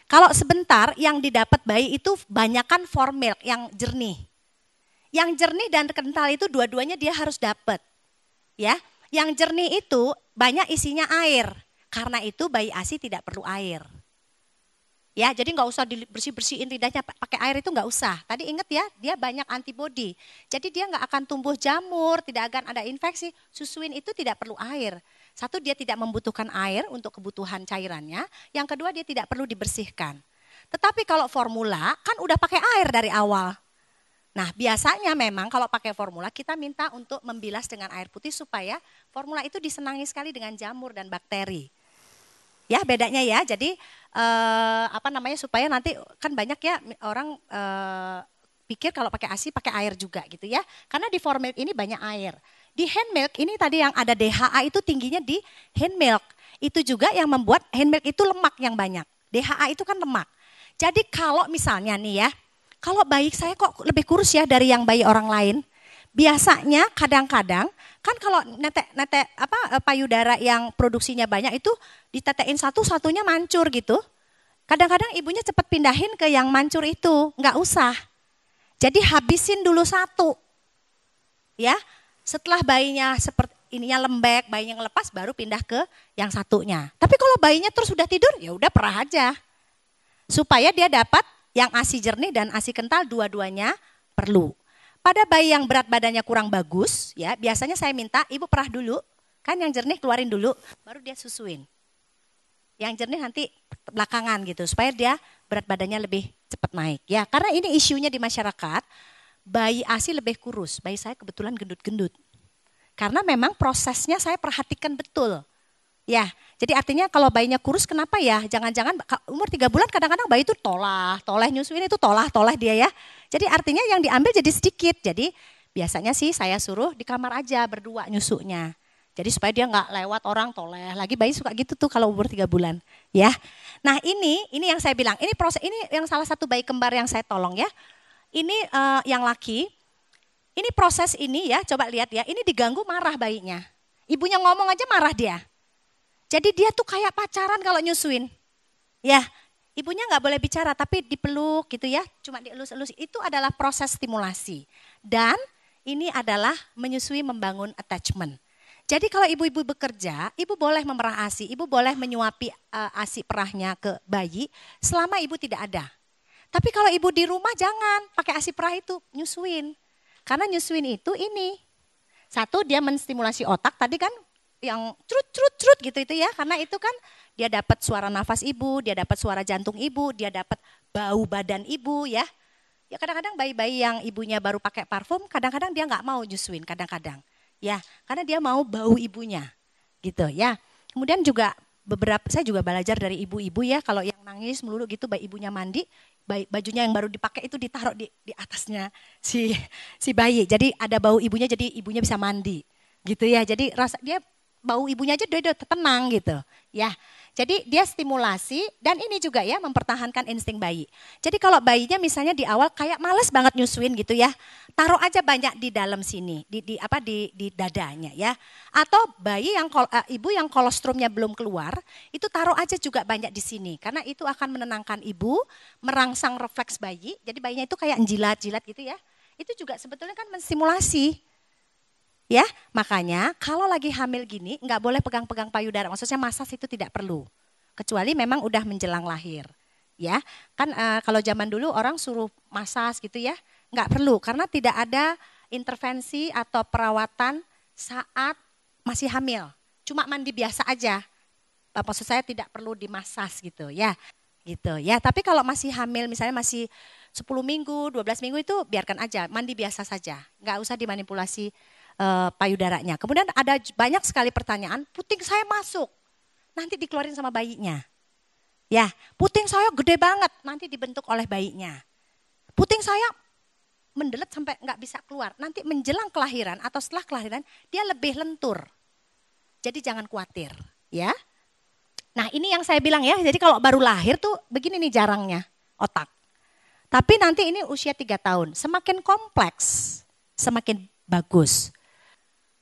Kalau sebentar yang didapat bayi itu banyakkan for milk yang jernih. Yang jernih dan kental itu dua-duanya dia harus dapat. Ya, yang jernih itu banyak isinya air. Karena itu bayi ASI tidak perlu air. Ya, jadi nggak usah bersih-bersihin lidahnya pakai air itu nggak usah. Tadi ingat ya, dia banyak antibodi. Jadi dia nggak akan tumbuh jamur, tidak akan ada infeksi. Susuin itu tidak perlu air. Satu, dia tidak membutuhkan air untuk kebutuhan cairannya. Yang kedua, dia tidak perlu dibersihkan. Tetapi kalau formula kan udah pakai air dari awal. Nah biasanya memang kalau pakai formula kita minta untuk membilas dengan air putih supaya formula itu disenangi sekali dengan jamur dan bakteri. Ya bedanya ya, jadi supaya nanti kan banyak ya orang pikir kalau pakai ASI pakai air juga gitu ya. Karena di for milk ini banyak air. Di hand milk ini tadi yang ada DHA itu tingginya di hand milk. Itu juga yang membuat hand milk itu lemak yang banyak. DHA itu kan lemak. Jadi kalau misalnya nih ya, kalau bayi saya kok lebih kurus ya dari yang bayi orang lain. Biasanya kadang-kadang kan kalau netek payudara yang produksinya banyak itu ditetein satu-satunya mancur gitu. Kadang-kadang ibunya cepat pindahin ke yang mancur itu, nggak usah. Jadi habisin dulu satu. Ya, setelah bayinya seperti ininya lembek, bayinya ngelepas baru pindah ke yang satunya. Tapi kalau bayinya terus sudah tidur, ya udah perah aja. Supaya dia dapat yang ASI jernih dan ASI kental dua-duanya perlu. Pada bayi yang berat badannya kurang bagus, ya biasanya saya minta ibu perah dulu, kan yang jernih keluarin dulu, baru dia susuin. Yang jernih nanti belakangan gitu, supaya dia berat badannya lebih cepat naik. Ya, karena ini isunya di masyarakat, bayi ASI lebih kurus, bayi saya kebetulan gendut-gendut. Karena memang prosesnya saya perhatikan betul. Ya, jadi artinya kalau bayinya kurus kenapa ya? Jangan-jangan umur 3 bulan kadang-kadang bayi itu toleh nyusuin itu tolah dia ya. Jadi artinya yang diambil jadi sedikit. Jadi biasanya sih saya suruh di kamar aja berdua nyusunya. Jadi supaya dia nggak lewat orang toleh. Lagi bayi suka gitu tuh kalau umur 3 bulan. Ya. Nah ini yang saya bilang. Ini proses ini yang salah satu bayi kembar yang saya tolong ya. Ini yang laki. Ini proses ini ya. Coba lihat ya. Ini diganggu marah bayinya. Ibunya ngomong aja marah dia. Jadi dia tuh kayak pacaran kalau nyusuin. Ya, ibunya nggak boleh bicara tapi dipeluk gitu ya. Cuma dielus-elus. Itu adalah proses stimulasi. Dan ini adalah menyusui membangun attachment. Jadi kalau ibu-ibu bekerja, ibu boleh memerah ASI, ibu boleh menyuapi ASI perahnya ke bayi selama ibu tidak ada. Tapi kalau ibu di rumah jangan pakai ASI perah itu, nyusuin. Karena nyusuin itu ini. Satu dia menstimulasi otak tadi kan yang crut gitu itu ya, karena itu kan dia dapat suara nafas ibu, dia dapat suara jantung ibu, dia dapat bau badan ibu ya. Ya kadang-kadang bayi-bayi yang ibunya baru pakai parfum, kadang-kadang dia nggak mau nyusuin kadang-kadang. Ya, karena dia mau bau ibunya gitu ya. Kemudian juga saya juga belajar dari ibu-ibu ya, kalau yang nangis melulu gitu bayi ibunya mandi, bajunya yang baru dipakai itu ditaruh di atasnya si bayi. Jadi ada bau ibunya, jadi ibunya bisa mandi gitu ya. Jadi rasa dia bau ibunya aja udah tenang gitu ya. Jadi dia stimulasi dan ini juga ya mempertahankan insting bayi. Jadi kalau bayinya misalnya di awal kayak males banget nyusuin gitu ya, taruh aja banyak di dalam sini, di dadanya ya. Atau bayi yang ibu yang kolostrumnya belum keluar, itu taruh aja juga banyak di sini karena itu akan menenangkan ibu, merangsang refleks bayi. Jadi bayinya itu kayak jilat-jilat gitu ya. Itu juga sebetulnya kan menstimulasi. Ya, makanya kalau lagi hamil gini nggak boleh pegang-pegang payudara. Maksudnya masas itu tidak perlu. Kecuali memang udah menjelang lahir. Ya, kan kalau zaman dulu orang suruh masas gitu ya, nggak perlu karena tidak ada intervensi atau perawatan saat masih hamil. Cuma mandi biasa aja. Maksud saya tidak perlu dimasas gitu ya. Gitu ya, tapi kalau masih hamil misalnya masih 10 minggu, 12 minggu itu biarkan aja, mandi biasa saja. Nggak usah dimanipulasi payudaranya. Kemudian ada banyak sekali pertanyaan, puting saya masuk, nanti dikeluarin sama bayinya. Ya, puting saya gede banget, nanti dibentuk oleh bayinya. Puting saya mendelet sampai nggak bisa keluar, nanti menjelang kelahiran atau setelah kelahiran dia lebih lentur. Jadi jangan khawatir, ya. Nah ini yang saya bilang ya, jadi kalau baru lahir tuh begini nih jarangnya otak. Tapi nanti ini usia 3 tahun, semakin kompleks, semakin bagus.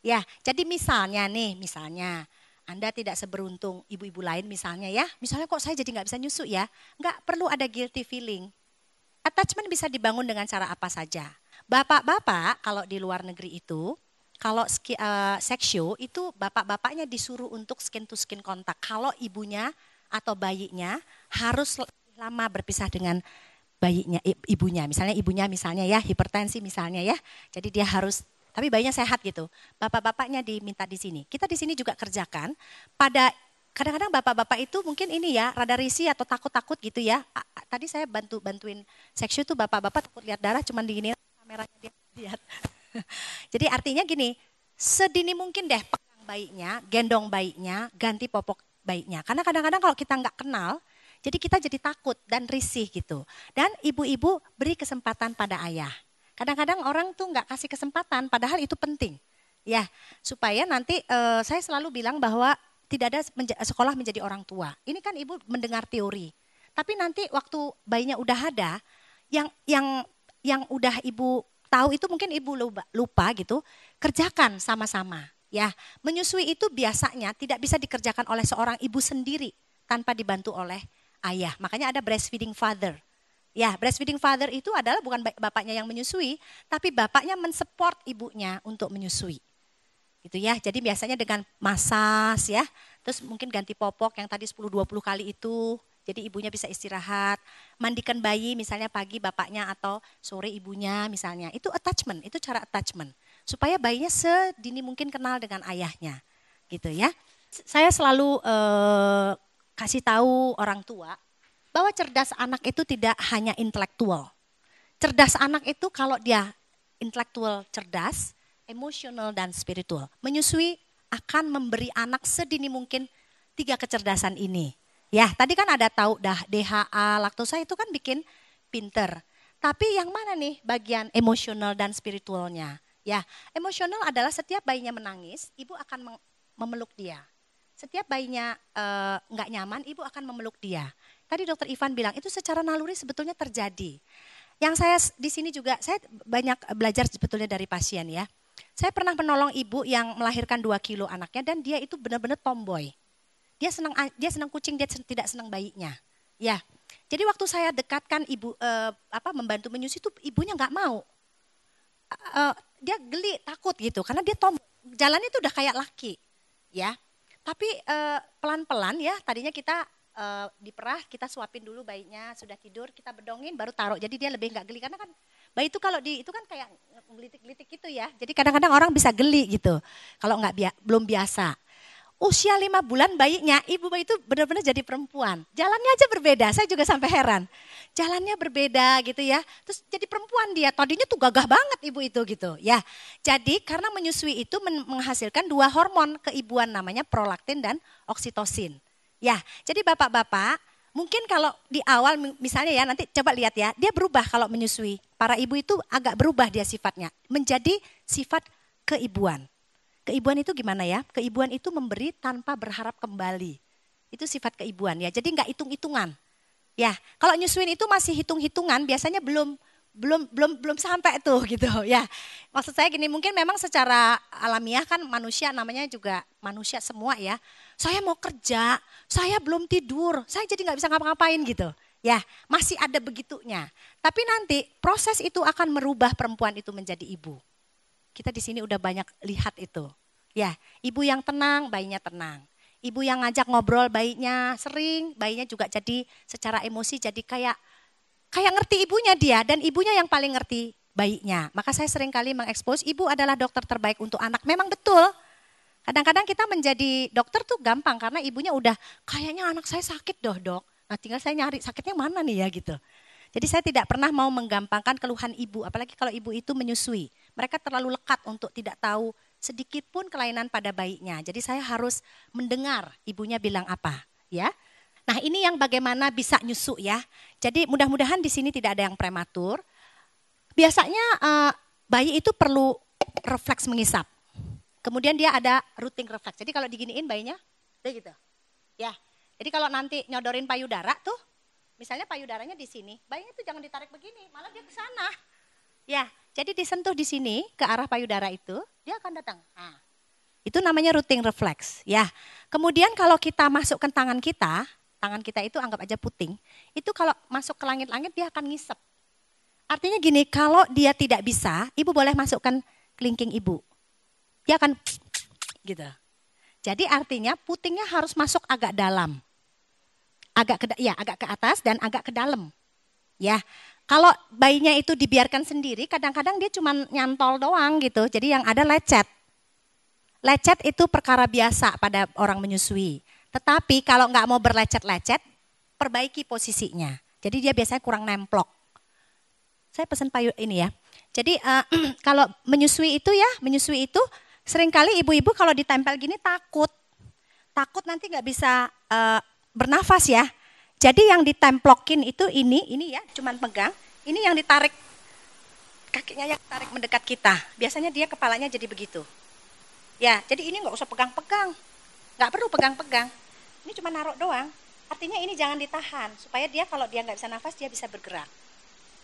Ya, jadi misalnya Anda tidak seberuntung ibu-ibu lain misalnya kok saya jadi nggak bisa nyusu ya, nggak perlu ada guilty feeling. Attachment bisa dibangun dengan cara apa saja. Bapak-bapak kalau di luar negeri itu, kalau seksio itu bapak-bapaknya disuruh untuk skin to skin kontak. Kalau ibunya atau bayinya harus lama berpisah dengan bayinya, ibunya. Misalnya ya hipertensi misalnya ya, jadi dia harus. Tapi bayinya sehat gitu. Bapak-bapaknya diminta di sini. Kita di sini juga kerjakan pada kadang-kadang bapak-bapak itu mungkin ini ya, rada risih atau takut-takut gitu ya. Tadi saya bantuin seksyu tuh bapak-bapak takut lihat darah, cuman digini kameranya dia lihat. Jadi artinya gini, sedini mungkin deh pegang bayinya, gendong bayinya, ganti popok bayinya. Karena kadang-kadang kalau kita nggak kenal, jadi kita jadi takut dan risih gitu. Dan ibu-ibu beri kesempatan pada ayah. Kadang-kadang orang tuh nggak kasih kesempatan, padahal itu penting. Ya, supaya nanti saya selalu bilang bahwa tidak ada sekolah menjadi orang tua. Ini kan ibu mendengar teori. Tapi nanti waktu bayinya udah ada, yang udah ibu tahu itu mungkin ibu lupa gitu, kerjakan sama-sama. Ya, menyusui itu biasanya tidak bisa dikerjakan oleh seorang ibu sendiri tanpa dibantu oleh ayah. Makanya ada breastfeeding father. Ya, breastfeeding father itu adalah bukan bapaknya yang menyusui, tapi bapaknya mensupport ibunya untuk menyusui. Gitu ya. Jadi biasanya dengan masas ya. Terus mungkin ganti popok yang tadi 10-20 kali itu. Jadi ibunya bisa istirahat. Mandikan bayi misalnya pagi bapaknya atau sore ibunya misalnya. Itu attachment, itu cara attachment. Supaya bayinya sedini mungkin kenal dengan ayahnya. Gitu ya. Saya selalu kasih tahu orang tua bahwa cerdas anak itu tidak hanya intelektual. Cerdas anak itu kalau dia intelektual cerdas, emosional dan spiritual. Menyusui akan memberi anak sedini mungkin 3 kecerdasan ini. Ya, tadi kan ada tahu DHA, laktosa itu kan bikin pinter. Tapi yang mana nih bagian emosional dan spiritualnya? Ya, emosional adalah setiap bayinya menangis, ibu akan memeluk dia. Setiap bayinya nggak nyaman, ibu akan memeluk dia. Tadi dokter Ivan bilang itu secara naluri sebetulnya terjadi. Yang saya di sini juga, saya banyak belajar sebetulnya dari pasien ya. Saya pernah menolong ibu yang melahirkan 2 kilo anaknya dan dia itu benar-benar tomboy. Dia senang kucing, dia tidak senang bayinya. Ya, jadi waktu saya dekatkan ibu membantu menyusui itu ibunya nggak mau. Dia geli, takut gitu karena dia tomboy. Jalannya itu udah kayak laki, ya. Tapi pelan-pelan ya. Tadinya kita diperah, kita suapin dulu bayinya, sudah tidur, kita bedongin, baru taruh. Jadi dia lebih nggak geli karena kan bayi itu kalau itu kan kayak gelitik-gelitik gitu ya. Jadi kadang-kadang orang bisa geli gitu kalau belum biasa. Usia 5 bulan bayinya, ibu bayi itu benar-benar jadi perempuan. Jalannya aja berbeda, saya juga sampai heran. Jalannya berbeda gitu ya. Terus jadi perempuan dia, tadinya tuh gagah banget ibu itu gitu ya. Jadi karena menyusui itu menghasilkan 2 hormon keibuan namanya prolaktin dan oksitosin. Ya, jadi bapak-bapak mungkin kalau di awal misalnya ya nanti coba lihat ya, dia berubah kalau menyusui. Para ibu itu agak berubah dia sifatnya, menjadi sifat keibuan. Keibuan itu gimana ya? Keibuan itu memberi tanpa berharap kembali. Itu sifat keibuan ya. Jadi nggak hitung-hitungan. Ya, kalau nyusuin itu masih hitung-hitungan, biasanya belum sampai tuh gitu ya. Maksud saya gini, mungkin memang secara alamiah kan manusia namanya juga manusia semua ya. Saya mau kerja, saya belum tidur, saya jadi nggak bisa ngapa-ngapain gitu. Ya, masih ada begitunya. Tapi nanti proses itu akan merubah perempuan itu menjadi ibu. Kita di sini udah banyak lihat itu. Ya, ibu yang tenang, bayinya tenang. Ibu yang ngajak ngobrol bayinya sering, bayinya juga jadi secara emosi jadi kayak ngerti ibunya dia dan ibunya yang paling ngerti bayinya. Maka saya sering kali mengekspos ibu adalah dokter terbaik untuk anak. Memang betul. Kadang-kadang kita menjadi dokter tuh gampang karena ibunya udah kayaknya anak saya sakit dok. Nah tinggal saya nyari sakitnya mana nih ya gitu. Jadi saya tidak pernah mau menggampangkan keluhan ibu, apalagi kalau ibu itu menyusui. Mereka terlalu lekat untuk tidak tahu sedikit pun kelainan pada bayinya. Jadi saya harus mendengar ibunya bilang apa, ya. Nah, ini yang bagaimana bisa nyusu ya. Jadi mudah-mudahan di sini tidak ada yang prematur. Biasanya bayi itu perlu refleks mengisap. Kemudian dia ada rooting refleks. Jadi kalau diginiin bayinya, gitu. Ya. Jadi kalau nanti nyodorin payudara tuh, misalnya payudaranya di sini, bayinya itu jangan ditarik begini, malah dia ke sana. Ya, jadi disentuh di sini ke arah payudara itu, dia akan datang. Nah, itu namanya rooting reflex. Ya, kemudian kalau kita masukkan tangan kita itu anggap aja puting, itu kalau masuk ke langit-langit dia akan ngisep. Artinya gini, kalau dia tidak bisa, ibu boleh masukkan kelingking ibu. Dia akan gitu. Jadi artinya putingnya harus masuk agak dalam. Agak ke atas dan agak ke dalam. Ya. Kalau bayinya itu dibiarkan sendiri, kadang-kadang dia cuma nyantol doang gitu. Jadi yang ada lecet. Lecet itu perkara biasa pada orang menyusui. Tetapi kalau nggak mau berlecet-lecet, perbaiki posisinya. Jadi dia biasanya kurang nemplok. Saya pesan payung ini ya. Jadi kalau menyusui itu seringkali ibu-ibu kalau ditempel gini takut nanti nggak bisa bernafas ya. Jadi yang ditemplokin itu ini ya, cuman pegang. Ini yang ditarik, kakinya yang tarik mendekat kita. Biasanya dia kepalanya jadi begitu. Ya, jadi ini nggak usah pegang-pegang, nggak perlu pegang-pegang. Ini cuma naruh doang. Artinya ini jangan ditahan, supaya dia kalau dia nggak bisa nafas dia bisa bergerak.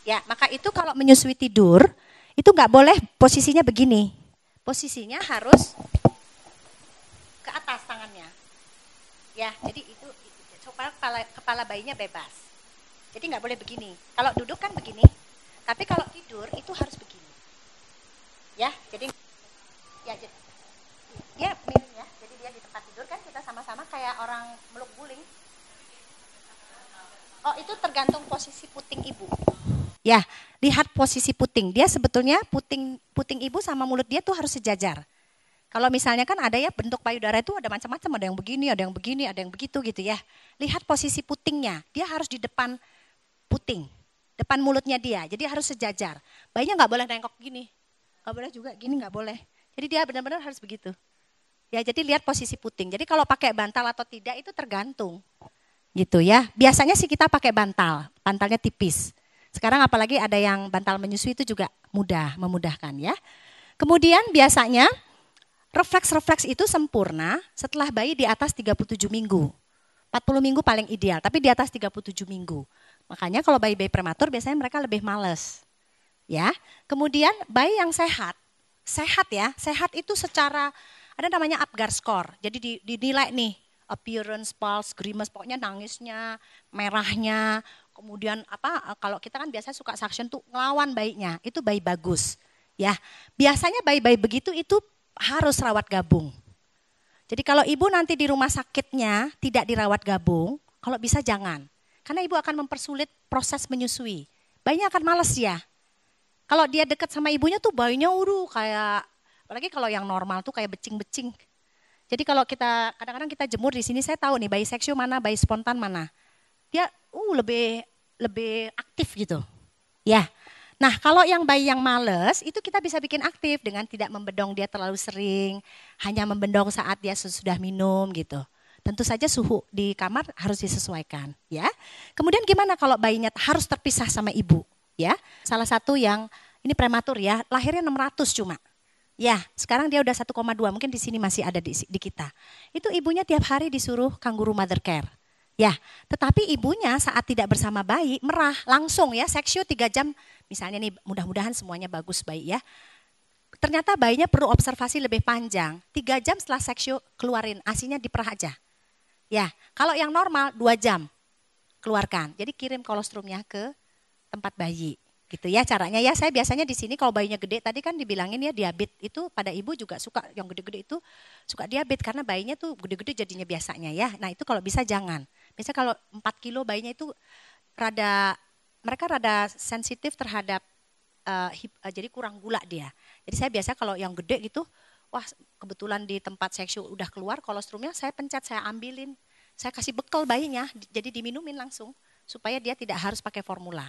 Ya, maka itu kalau menyusui tidur itu nggak boleh posisinya begini. Posisinya harus ke atas tangannya. Ya, jadi itu supaya kepala bayinya bebas. Jadi nggak boleh begini. Kalau duduk kan begini, tapi kalau tidur itu harus begini. Ya, jadi ya miring ya. Jadi dia di tempat tidur kan kita sama-sama kayak orang meluk guling. Oh, itu tergantung posisi puting ibu. Ya, lihat posisi puting. Dia sebetulnya puting ibu sama mulut dia tuh harus sejajar. Kalau misalnya kan ada ya bentuk payudara itu ada macam-macam, ada yang begini, ada yang begini, ada yang begitu gitu ya. Lihat posisi putingnya, dia harus di depan puting, depan mulutnya dia, jadi harus sejajar. Bayinya nggak boleh nengkok gini, nggak boleh juga gini, nggak boleh. Jadi dia benar-benar harus begitu. Ya, jadi lihat posisi puting. Jadi kalau pakai bantal atau tidak itu tergantung, gitu ya. Biasanya sih kita pakai bantal, bantalnya tipis. Sekarang apalagi ada yang bantal menyusui itu juga memudahkan ya. Kemudian biasanya refleks-refleks itu sempurna setelah bayi di atas 37 minggu. 40 minggu paling ideal, tapi di atas 37 minggu. Makanya kalau bayi-bayi prematur biasanya mereka lebih males. Ya. Kemudian bayi yang sehat ya, sehat itu secara ada namanya Apgar score. Jadi dinilai nih appearance, pulse, grimace, pokoknya nangisnya, merahnya, kemudian kalau kita kan biasanya suka suction tuh ngelawan bayinya, itu bayi bagus. Ya. Biasanya bayi-bayi begitu itu harus rawat gabung. Jadi kalau ibu nanti di rumah sakitnya tidak dirawat gabung, kalau bisa jangan. Karena ibu akan mempersulit proses menyusui. Bayinya akan males ya. Kalau dia dekat sama ibunya tuh bayinya kayak, apalagi kalau yang normal tuh kayak becing-becing. Jadi kalau kadang-kadang kita jemur di sini, saya tahu nih bayi seksio mana, bayi spontan mana. Dia lebih aktif gitu. Ya. Nah, kalau yang bayi yang males, itu kita bisa bikin aktif dengan tidak membedong dia terlalu sering, hanya membedong saat dia sudah minum gitu. Tentu saja suhu di kamar harus disesuaikan, ya. Kemudian gimana kalau bayinya harus terpisah sama ibu, ya? Salah satu yang ini prematur ya, lahirnya 600 cuma. Ya, sekarang dia udah 1,2, mungkin di sini masih ada di kita. Itu ibunya tiap hari disuruh kangguru mother care. Ya, tetapi ibunya saat tidak bersama bayi merah langsung ya, seksio 3 jam. Misalnya nih mudah-mudahan semuanya bagus bayi ya. Ternyata bayinya perlu observasi lebih panjang. 3 jam setelah seksio keluarin, ASI-nya diperah aja. Ya, kalau yang normal 2 jam keluarkan. Jadi kirim kolostrumnya ke tempat bayi. Gitu ya caranya ya. Saya biasanya di sini kalau bayinya gede tadi kan dibilangin ya diabetes itu pada ibu juga suka yang gede-gede itu suka diabetes karena bayinya tuh gede-gede jadinya biasanya ya. Nah, itu kalau bisa jangan. Biasanya kalau 4 kilo bayinya itu mereka rada sensitif terhadap jadi kurang gula dia. Jadi saya biasa kalau yang gede gitu, wah kebetulan di tempat seksio udah keluar kolostrumnya, saya pencet, saya ambilin, saya kasih bekal bayinya, jadi diminumin langsung supaya dia tidak harus pakai formula.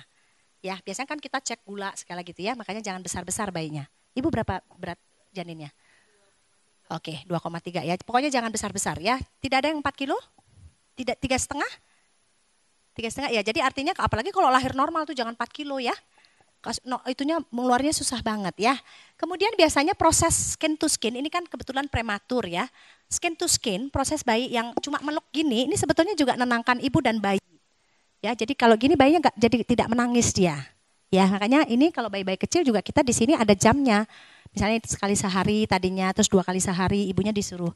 Ya biasanya kan kita cek gula sekali gitu ya, makanya jangan besar-besar bayinya. Ibu berapa berat janinnya? Oke, 2,3 ya. Pokoknya jangan besar-besar ya. Tidak ada yang 4 kilo? Tidak 3,5? 3,5 ya. Jadi artinya apalagi kalau lahir normal tuh jangan 4 kilo ya. Itunya mengeluarnya susah banget ya. Kemudian biasanya proses skin to skin, ini kan kebetulan prematur ya. Skin to skin, proses bayi yang cuma meluk gini, ini sebetulnya juga menenangkan ibu dan bayi. Ya, jadi kalau gini bayinya jadi tidak menangis dia. Ya, makanya ini kalau bayi-bayi kecil juga kita di sini ada jamnya. Misalnya sekali sehari tadinya, terus 2 kali sehari ibunya disuruh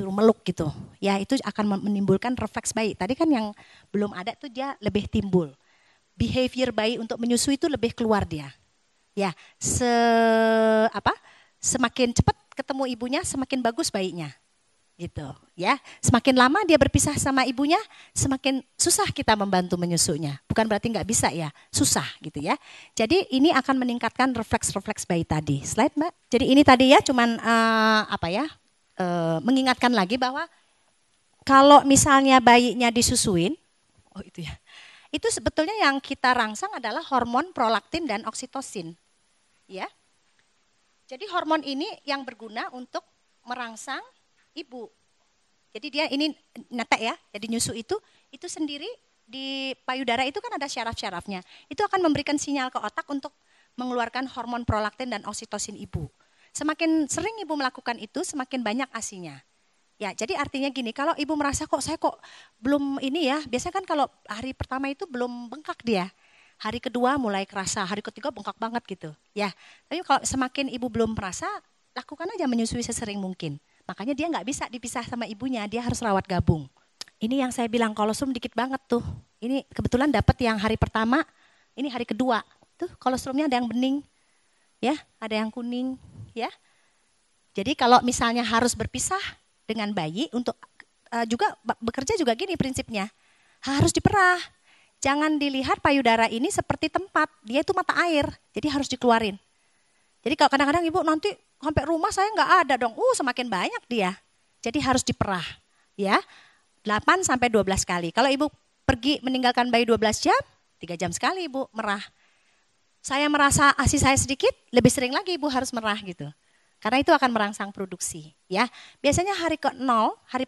meluk gitu. Ya, itu akan menimbulkan refleks bayi. Tadi kan yang belum ada tuh dia lebih timbul. Behavior bayi untuk menyusui itu lebih keluar dia. Ya, semakin cepat ketemu ibunya, semakin bagus bayinya. Gitu, ya. Semakin lama dia berpisah sama ibunya, semakin susah kita membantu menyusunya. Bukan berarti nggak bisa ya, susah gitu ya. Jadi ini akan meningkatkan refleks-refleks bayi tadi. Slide Mbak. Jadi ini tadi ya cuman mengingatkan lagi bahwa kalau misalnya bayinya disusuin, oh itu ya, itu sebetulnya yang kita rangsang adalah hormon prolaktin dan oksitosin, ya. Jadi hormon ini yang berguna untuk merangsang ibu. Jadi dia ini netek ya, jadi nyusu itu sendiri di payudara itu kan ada syaraf-syarafnya. Itu akan memberikan sinyal ke otak untuk mengeluarkan hormon prolaktin dan oksitosin ibu. Semakin sering ibu melakukan itu, semakin banyak ASI-nya. Ya, jadi artinya gini, kalau ibu merasa saya kok belum ini ya, biasanya kan kalau hari pertama itu belum bengkak dia. Hari kedua mulai kerasa, hari ketiga bengkak banget gitu. Ya, tapi kalau semakin ibu belum merasa, lakukan aja menyusui sesering mungkin. Makanya dia nggak bisa dipisah sama ibunya, dia harus rawat gabung. Ini yang saya bilang kolostrum dikit banget tuh. Ini kebetulan dapat yang hari pertama, ini hari kedua. Tuh kolostrumnya ada yang bening, ya, ada yang kuning, ya. Jadi kalau misalnya harus berpisah dengan bayi untuk juga bekerja juga gini prinsipnya, harus diperah. Jangan dilihat payudara ini seperti tempat, dia itu mata air, jadi harus dikeluarin. Jadi kalau kadang-kadang ibu nanti sampai rumah saya nggak ada dong, semakin banyak dia. Jadi harus diperah, ya 8 sampai 12 kali. Kalau ibu pergi meninggalkan bayi 12 jam, 3 jam sekali ibu merah. Saya merasa ASI saya sedikit, lebih sering lagi ibu harus merah gitu. Karena itu akan merangsang produksi, ya. Biasanya hari ke-0, hari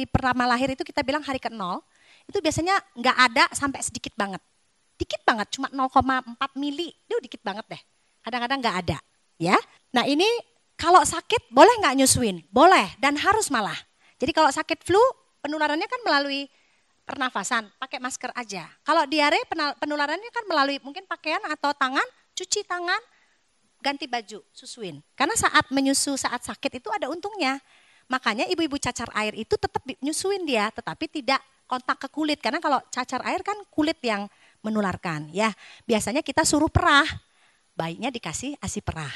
pertama lahir itu kita bilang hari ke-0. Itu biasanya nggak ada sampai sedikit banget. Dikit banget, cuma 0,4 mili, itu dikit banget deh. Kadang-kadang nggak ada, ya. Nah ini kalau sakit boleh nggak nyusuin? Boleh dan harus malah. Jadi kalau sakit flu, penularannya kan melalui pernafasan, pakai masker aja. Kalau diare penularannya kan melalui mungkin pakaian atau tangan, cuci tangan, ganti baju, susuin. Karena saat menyusu, saat sakit itu ada untungnya. Makanya ibu-ibu cacar air itu tetap nyusuin dia, tetapi tidak kontak ke kulit. Karena kalau cacar air kan kulit yang menularkan. Ya, biasanya kita suruh perah, bayinya dikasih ASI perah.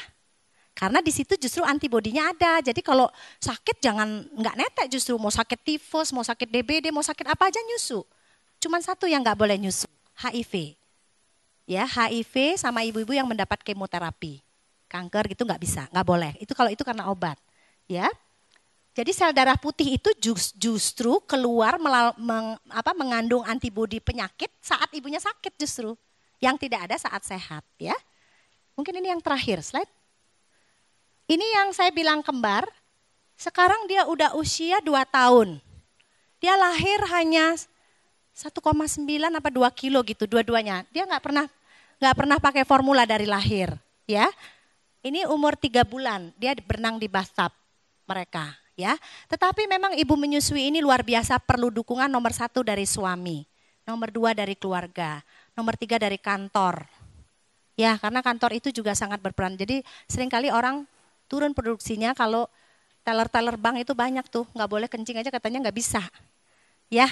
Karena di situ justru antibodinya ada. Jadi kalau sakit jangan nggak netek justru. Mau sakit tifus, mau sakit DBD, mau sakit apa aja nyusu. Cuman satu yang nggak boleh nyusu, HIV. Ya, HIV sama ibu-ibu yang mendapat kemoterapi. Kanker gitu nggak bisa, nggak boleh. Itu kalau itu karena obat. Ya. Jadi sel darah putih itu justru keluar mengandung antibodi penyakit saat ibunya sakit justru. Yang tidak ada saat sehat. Ya. Mungkin ini yang terakhir slide. Ini yang saya bilang kembar, sekarang dia udah usia 2 tahun. Dia lahir hanya 1,9 apa 2 kilo gitu dua-duanya. Dia nggak pernah pakai formula dari lahir. Ya. Ini umur 3 bulan, dia berenang di bathtub mereka. Ya. Tetapi memang ibu menyusui ini luar biasa perlu dukungan nomor 1 dari suami, nomor 2 dari keluarga, nomor 3 dari kantor. Ya, karena kantor itu juga sangat berperan. Jadi seringkali orang turun produksinya kalau teller-teller bank itu banyak tuh, nggak boleh kencing aja katanya nggak bisa. Ya,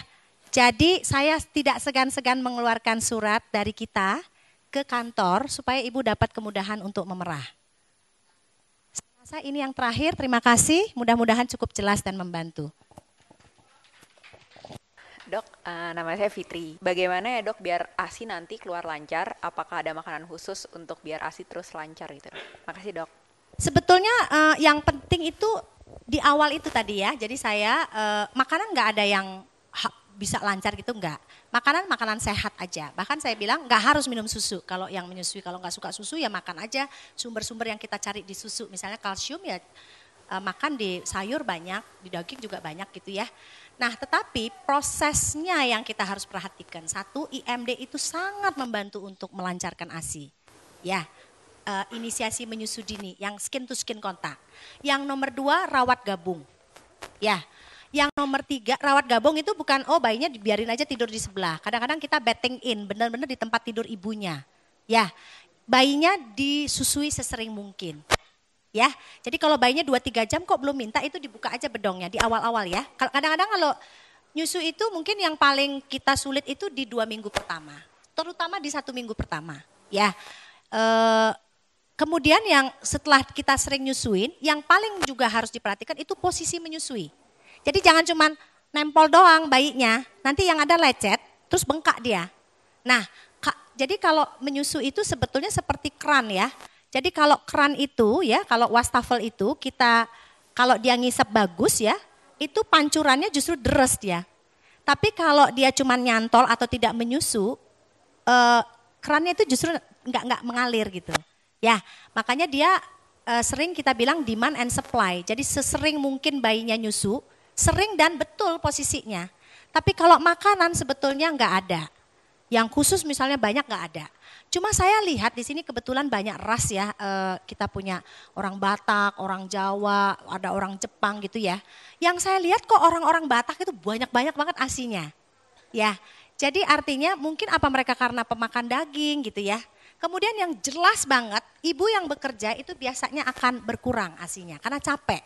jadi saya tidak segan-segan mengeluarkan surat dari kita ke kantor supaya ibu dapat kemudahan untuk memerah. Saya ini yang terakhir, terima kasih, mudah-mudahan cukup jelas dan membantu. Dok, nama saya Fitri. Bagaimana ya dok biar ASI nanti keluar lancar? Apakah ada makanan khusus untuk biar ASI terus lancar gitu? Makasih dok. Sebetulnya yang penting itu di awal itu tadi ya. Jadi saya makanan nggak ada yang bisa lancar gitu enggak. Makanan sehat aja. Bahkan saya bilang nggak harus minum susu. Kalau yang menyusui, kalau nggak suka susu ya makan aja sumber-sumber yang kita cari di susu. Misalnya kalsium ya makan di sayur banyak, di daging juga banyak gitu ya. Nah tetapi prosesnya yang kita harus perhatikan. 1, IMD itu sangat membantu untuk melancarkan ASI. Ya. Inisiasi menyusu dini, yang skin to skin kontak. Yang nomor 2 rawat gabung. Ya. Yang nomor 3 rawat gabung itu bukan bayinya dibiarin aja tidur di sebelah. Kadang-kadang kita bedding in, benar-benar di tempat tidur ibunya. Ya. Bayinya disusui sesering mungkin. Ya. Jadi kalau bayinya 2-3 jam kok belum minta itu dibuka aja bedongnya di awal-awal ya. Kadang-kadang kalau nyusu itu mungkin yang paling kita sulit itu di 2 minggu pertama. Terutama di 1 minggu pertama. Ya. Kemudian yang setelah kita sering nyusuin, yang paling juga harus diperhatikan itu posisi menyusui. Jadi jangan cuman nempel doang bayinya, nanti yang ada lecet, terus bengkak dia. Nah, jadi kalau menyusui itu sebetulnya seperti keran ya. Jadi kalau keran itu ya, kalau wastafel itu kita, kalau dia ngisep bagus ya, itu pancurannya justru deres dia. Tapi kalau dia cuma nyantol atau tidak menyusu, kerannya itu justru nggak mengalir gitu. Ya, makanya dia sering kita bilang demand and supply. Jadi sesering mungkin bayinya nyusu, sering dan betul posisinya. Tapi kalau makanan sebetulnya nggak ada. Yang khusus misalnya banyak nggak ada. Cuma saya lihat di sini kebetulan banyak ras ya, kita punya orang Batak, orang Jawa, ada orang Jepang gitu ya. Yang saya lihat kok orang-orang Batak itu banyak-banyak banget asinya. Ya, jadi artinya mungkin apa mereka karena pemakan daging gitu ya. Kemudian yang jelas banget, ibu yang bekerja itu biasanya akan berkurang asinya karena capek.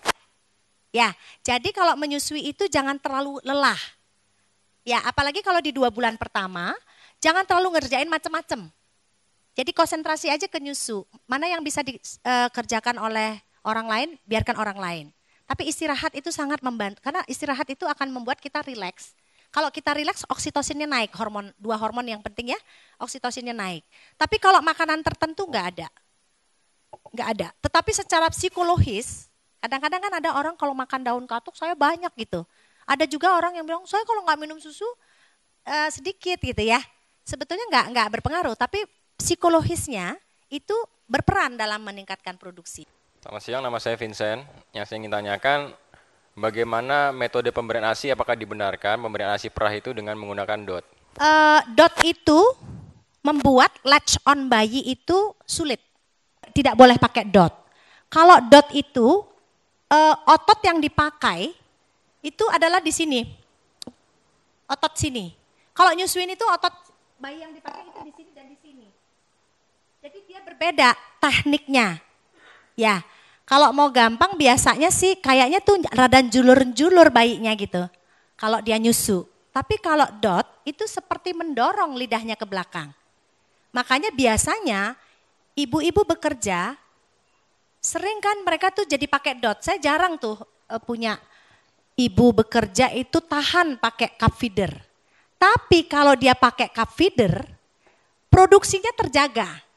Ya, jadi kalau menyusui itu jangan terlalu lelah. Ya, apalagi kalau di 2 bulan pertama, jangan terlalu ngerjain macam-macam. Jadi konsentrasi aja ke nyusu. Mana yang bisa dikerjakan oleh orang lain, biarkan orang lain. Tapi istirahat itu sangat membantu, karena istirahat itu akan membuat kita rileks. Kalau kita rileks, oksitosinnya naik, 2 hormon yang penting ya, oksitosinnya naik. Tapi kalau makanan tertentu nggak ada. Nggak ada. Tetapi secara psikologis, kadang-kadang kan ada orang kalau makan daun katuk saya banyak gitu. Ada juga orang yang bilang, saya kalau nggak minum susu sedikit gitu ya. Sebetulnya nggak berpengaruh, tapi psikologisnya itu berperan dalam meningkatkan produksi. Selamat siang, nama saya Vincent. Yang saya ingin tanyakan, bagaimana metode pemberian ASI, apakah dibenarkan pemberian ASI perah itu dengan menggunakan DOT? DOT itu membuat latch on bayi itu sulit. Tidak boleh pakai DOT. Kalau DOT itu otot yang dipakai itu adalah di sini. Otot sini. Kalau nyusuin itu otot bayi yang dipakai itu di sini dan di sini. Jadi dia berbeda tekniknya. Ya, kalau mau gampang biasanya sih kayaknya tuh rada julur-julur bayinya gitu. Kalau dia nyusu. Tapi kalau DOT itu seperti mendorong lidahnya ke belakang. Makanya biasanya ibu-ibu bekerja, sering kan mereka tuh jadi pakai DOT. Saya jarang tuh punya ibu bekerja itu tahan pakai cup feeder. Tapi kalau dia pakai cup feeder, produksinya terjaga.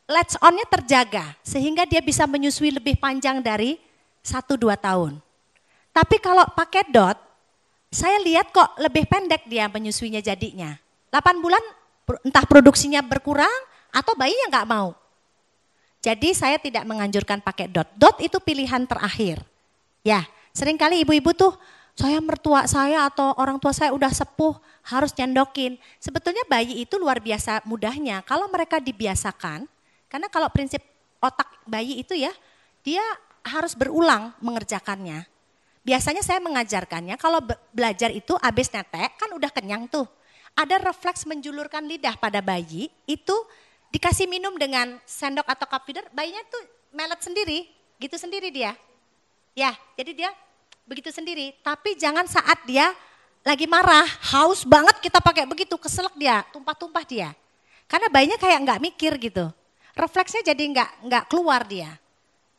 Latch on-nya terjaga sehingga dia bisa menyusui lebih panjang dari 1-2 tahun. Tapi kalau pakai DOT, saya lihat kok lebih pendek dia menyusuinya jadinya. 8 bulan entah produksinya berkurang atau bayinya nggak mau. Jadi saya tidak menganjurkan pakai DOT. DOT itu pilihan terakhir. Ya, seringkali ibu-ibu tuh, saya mertua saya atau orang tua saya udah sepuh harus nyendokin. Sebetulnya bayi itu luar biasa mudahnya kalau mereka dibiasakan. Karena kalau prinsip otak bayi itu ya, dia harus berulang mengerjakannya. Biasanya saya mengajarkannya kalau belajar itu habis netek kan udah kenyang tuh. Ada refleks menjulurkan lidah pada bayi, itu dikasih minum dengan sendok atau cup feeder, bayinya tuh melet sendiri, gitu sendiri dia. Ya, jadi dia begitu sendiri. Tapi jangan saat dia lagi marah, haus banget kita pakai begitu, keselak dia, tumpah-tumpah dia. Karena bayinya kayak nggak mikir gitu. Refleksnya jadi nggak keluar dia,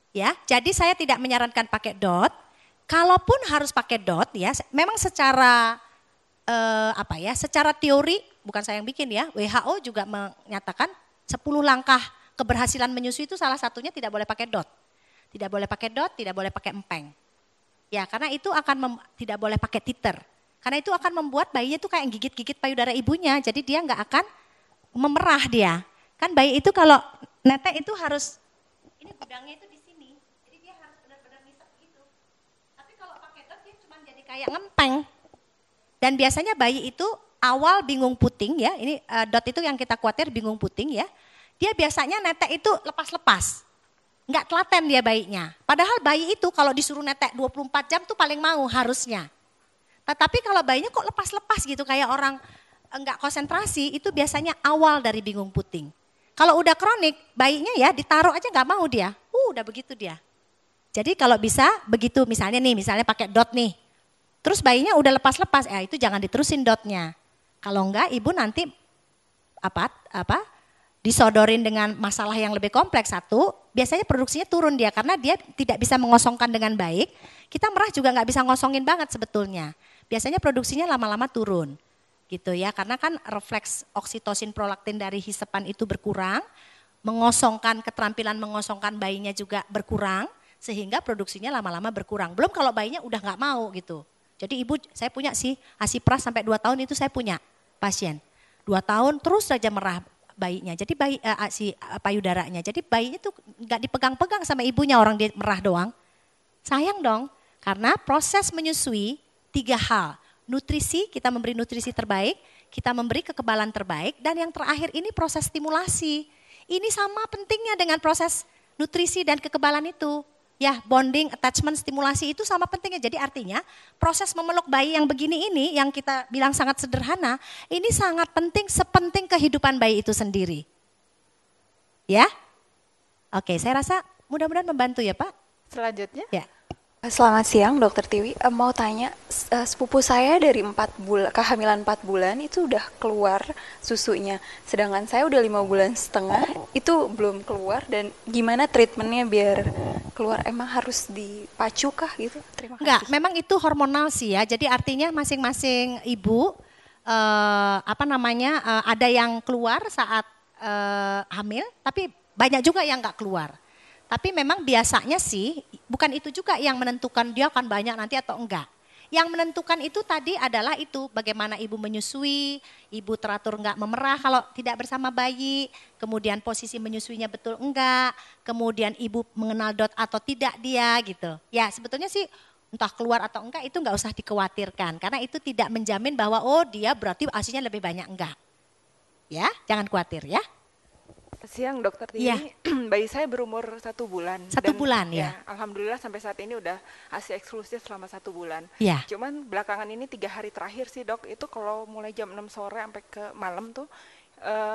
ya. Jadi saya tidak menyarankan pakai DOT. Kalaupun harus pakai DOT, ya, memang secara secara teori bukan saya yang bikin ya. WHO juga menyatakan 10 langkah keberhasilan menyusui itu salah satunya tidak boleh pakai DOT, tidak boleh pakai DOT, tidak boleh pakai empeng, ya. Karena itu akan tidak boleh pakai titer, karena itu akan membuat bayinya itu kayak gigit-gigit payudara ibunya, jadi dia nggak akan memerah dia. Kan bayi itu kalau netek itu harus, ini gudangnya itu di sini, jadi dia harus benar-benar ngisep gitu. Tapi kalau pakai DOT dia cuma jadi kayak ngempeng. Dan biasanya bayi itu awal bingung puting ya, ini DOT itu yang kita khawatir bingung puting ya. Dia biasanya netek itu lepas-lepas, nggak telaten dia bayinya. Padahal bayi itu kalau disuruh netek 24 jam tuh paling mau harusnya. Tetapi kalau bayinya kok lepas-lepas gitu kayak orang enggak konsentrasi, itu biasanya awal dari bingung puting. Kalau udah kronik, bayinya ya ditaruh aja nggak mau dia, udah begitu dia. Jadi kalau bisa begitu misalnya pakai DOT nih, terus bayinya udah lepas-lepas, itu jangan diterusin DOT-nya. Kalau enggak ibu nanti disodorin dengan masalah yang lebih kompleks. Satu, biasanya produksinya turun dia karena dia tidak bisa mengosongkan dengan baik. Kita merah juga nggak bisa ngosongin banget sebetulnya. Biasanya produksinya lama-lama turun. Gitu ya, karena kan refleks oksitosin prolaktin dari hisepan itu berkurang, keterampilan mengosongkan bayinya juga berkurang, sehingga produksinya lama-lama berkurang. Belum kalau bayinya udah nggak mau gitu, Jadi ibu, saya punya sih ASI pras sampai 2 tahun itu saya punya pasien. 2 tahun terus saja merah bayinya. Jadi ASI payudaranya. Jadi bayinya tuh nggak dipegang-pegang sama ibunya, orang dia merah doang. Sayang dong, karena proses menyusui 3 hal. Nutrisi, kita memberi nutrisi terbaik, kita memberi kekebalan terbaik, dan yang terakhir ini proses stimulasi. Ini sama pentingnya dengan proses nutrisi dan kekebalan itu. Ya, bonding, attachment, stimulasi itu sama pentingnya. Jadi artinya proses memeluk bayi yang begini ini, yang kita bilang sangat sederhana, ini sangat penting, sepenting kehidupan bayi itu sendiri. Ya? Oke, saya rasa mudah-mudahan membantu ya Pak. Selanjutnya. Ya. Selamat siang Dokter Tiwi, mau tanya, sepupu saya dari 4 bulan, kehamilan 4 bulan itu udah keluar susunya, sedangkan saya udah 5,5 bulan, itu belum keluar, dan gimana treatmentnya biar keluar, emang harus dipacu kah gitu? Terima kasih. Enggak, memang itu hormonal sih ya, jadi artinya masing-masing ibu, ada yang keluar saat hamil, tapi banyak juga yang enggak keluar. Tapi memang biasanya sih bukan itu juga yang menentukan dia akan banyak nanti atau enggak. Yang menentukan itu tadi adalah itu bagaimana ibu menyusui, ibu teratur enggak memerah kalau tidak bersama bayi, kemudian posisi menyusuinya betul enggak, kemudian ibu mengenal dot atau tidak dia gitu. Ya sebetulnya sih entah keluar atau enggak itu enggak usah dikhawatirkan karena itu tidak menjamin bahwa oh dia berarti ASINya lebih banyak, enggak. Ya jangan khawatir ya. Siang Dokter Tiwi, Iya. bayi saya berumur 1 bulan. 1 bulan ya. Alhamdulillah sampai saat ini udah ASI eksklusif selama 1 bulan. Ya. Cuman belakangan ini 3 hari terakhir sih dok, itu kalau mulai jam 6 sore sampai ke malam tuh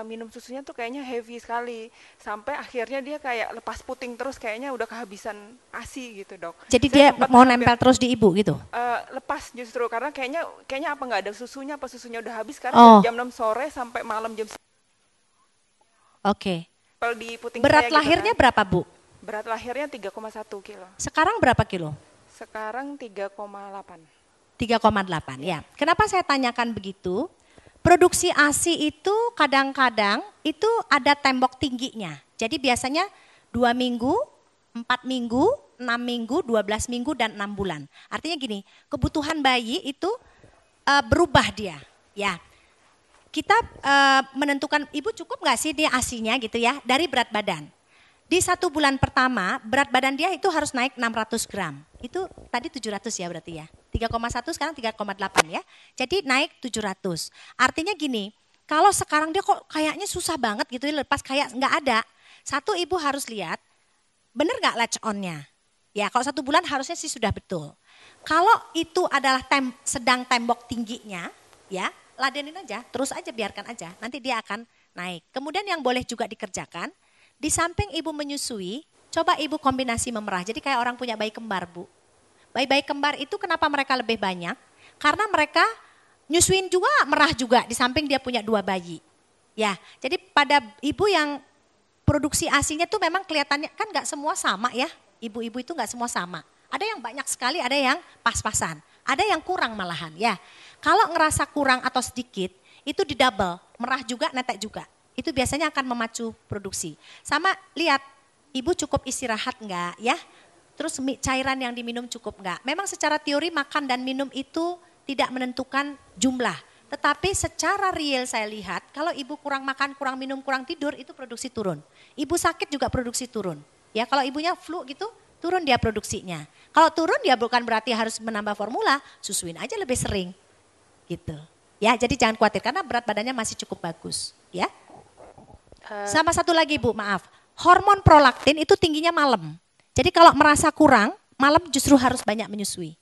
minum susunya tuh kayaknya heavy sekali. Sampai akhirnya dia kayak lepas puting terus, kayaknya udah kehabisan ASI gitu dok. Jadi Saya dia sempat mau hampir, nempel terus di ibu gitu? lepas justru, karena kayaknya apa nggak ada susunya, apa susunya udah habis, karena Oh. dari jam 6 sore sampai malam jam Oke. di puting Berat saya lahirnya gitu berapa Bu? kan. Berat lahirnya 3,1 kilo. Sekarang berapa kilo? Sekarang 3,8. 3,8 ya. Kenapa saya tanyakan begitu? Produksi ASI itu kadang-kadang itu ada tembok tingginya. Jadi biasanya 2 minggu, 4 minggu, 6 minggu, 12 minggu, dan 6 bulan. Artinya gini, kebutuhan bayi itu berubah dia. Ya. Kita menentukan ibu cukup nggak sih dia ASINya gitu ya dari berat badan. Di 1 bulan pertama berat badan dia itu harus naik 600 gram. Itu tadi 700 ya berarti ya. 3,1 sekarang 3,8 ya. Jadi naik 700. Artinya gini, kalau sekarang dia kok kayaknya susah banget gitu ya, lepas kayak nggak ada. Satu ibu harus lihat bener nggak latch on-nya. Ya kalau 1 bulan harusnya sih sudah betul. Kalau itu adalah sedang tembok tingginya ya, ladenin aja, terus aja biarkan aja, nanti dia akan naik. Kemudian yang boleh juga dikerjakan, di samping ibu menyusui, coba ibu kombinasi memerah. Jadi kayak orang punya bayi kembar Bu. Bayi-bayi kembar itu kenapa mereka lebih banyak? Karena mereka nyusuin juga, merah juga, di samping dia punya 2 bayi. Ya, jadi pada ibu yang produksi ASINya tuh memang kelihatannya, kan gak semua sama ya, ibu-ibu itu gak semua sama. Ada yang banyak sekali, ada yang pas-pasan, ada yang kurang malahan ya. Kalau ngerasa kurang atau sedikit, itu di double, merah juga, netek juga. Itu biasanya akan memacu produksi. Sama lihat, ibu cukup istirahat enggak ya? Terus cairan yang diminum cukup enggak? Memang secara teori makan dan minum itu tidak menentukan jumlah. Tetapi secara real saya lihat, kalau ibu kurang makan, kurang minum, kurang tidur, itu produksi turun. Ibu sakit juga produksi turun. Ya kalau ibunya flu gitu, turun dia produksinya. Kalau turun dia bukan berarti harus menambah formula, susuin aja lebih sering. Gitu. Ya, jadi jangan khawatir karena berat badannya masih cukup bagus, ya. Sama satu lagi Bu, maaf. Hormon prolaktin itu tingginya malam. Jadi kalau merasa kurang, malam justru harus banyak menyusui.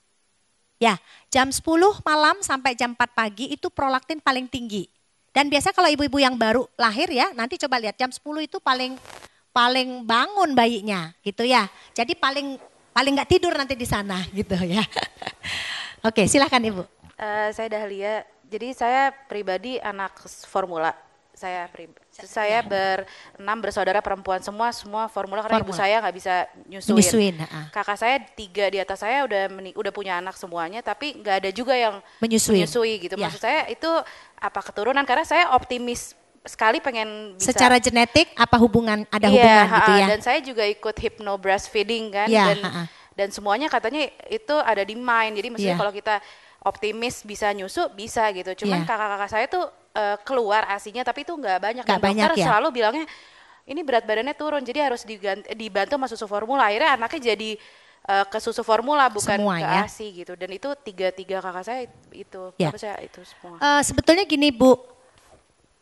Ya, jam 10 malam sampai jam 4 pagi itu prolaktin paling tinggi. Dan biasa kalau ibu-ibu yang baru lahir ya, nanti coba lihat jam 10 itu paling bangun bayinya, gitu ya. Jadi paling nggak tidur nanti di sana, gitu ya. Oke, silakan Ibu. Saya Dahlia, jadi saya pribadi anak formula. Saya berenam bersaudara perempuan, semua formula karena ibu saya nggak bisa nyusuin. Kakak saya 3 di atas saya udah punya anak semuanya, tapi nggak ada juga yang menyusui gitu. Ya. Maksud saya itu apa keturunan? Karena saya optimis sekali pengen bisa. Secara genetik apa hubungan hubungan gitu ya? Dan saya juga ikut hypno breastfeeding kan, dan semuanya katanya itu ada di mind. Jadi maksudnya kalau kita optimis bisa nyusu bisa gitu. Cuman Iya. kakak-kakak saya tuh keluar ASI-nya tapi itu nggak banyak. Nggak Dan dokter banyak ya? selalu bilangnya ini berat badannya turun jadi harus dibantu sama susu formula. Akhirnya anaknya jadi ke susu formula bukan Semua ke ya? ASI gitu. Dan itu tiga kakak saya itu Ya. apa saya itu semua. Sebetulnya gini Bu,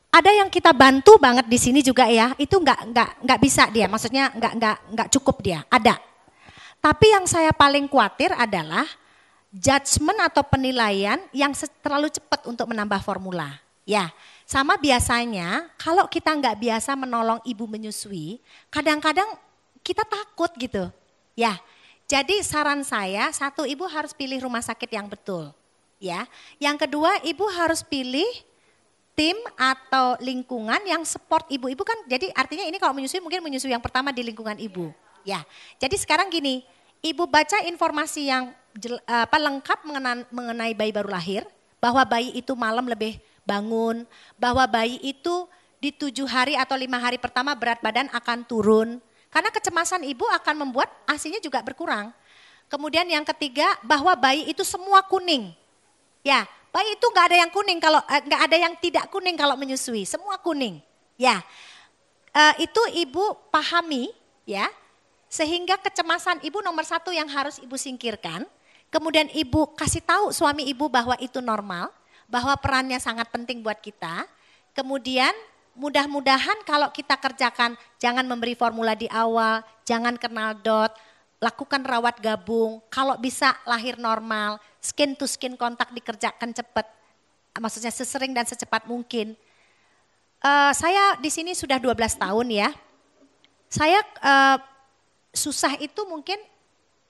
ada yang kita bantu banget di sini juga ya, itu nggak bisa dia, maksudnya nggak cukup dia, ada. Tapi yang saya paling khawatir adalah judgement atau penilaian yang terlalu cepat untuk menambah formula. Ya, sama biasanya kalau kita nggak biasa menolong ibu menyusui, kadang-kadang kita takut gitu. Ya, jadi saran saya, satu, ibu harus pilih rumah sakit yang betul. Ya, yang kedua, ibu harus pilih tim atau lingkungan yang support ibu. Ibu kan, jadi artinya ini kalau menyusui mungkin menyusui yang pertama di lingkungan ibu. Ya, jadi sekarang gini, ibu baca informasi yang lengkap mengenai bayi baru lahir, bahwa bayi itu malam lebih bangun, bahwa bayi itu di 7 hari atau 5 hari pertama berat badan akan turun. Karena kecemasan ibu akan membuat ASI-nya juga berkurang. Kemudian yang ketiga, bahwa bayi itu semua kuning. Ya, bayi itu nggak ada yang kuning kalau nggak ada yang tidak kuning kalau menyusui, semua kuning. Ya, itu ibu pahami ya, sehingga kecemasan ibu nomor satu yang harus ibu singkirkan. Kemudian ibu kasih tahu suami ibu bahwa itu normal, bahwa perannya sangat penting buat kita. Kemudian mudah-mudahan kalau kita kerjakan, jangan memberi formula di awal, jangan kenal dot, lakukan rawat gabung, kalau bisa lahir normal, skin to skin kontak dikerjakan cepat, maksudnya sesering dan secepat mungkin. Saya di sini sudah 12 tahun ya, saya susah itu mungkin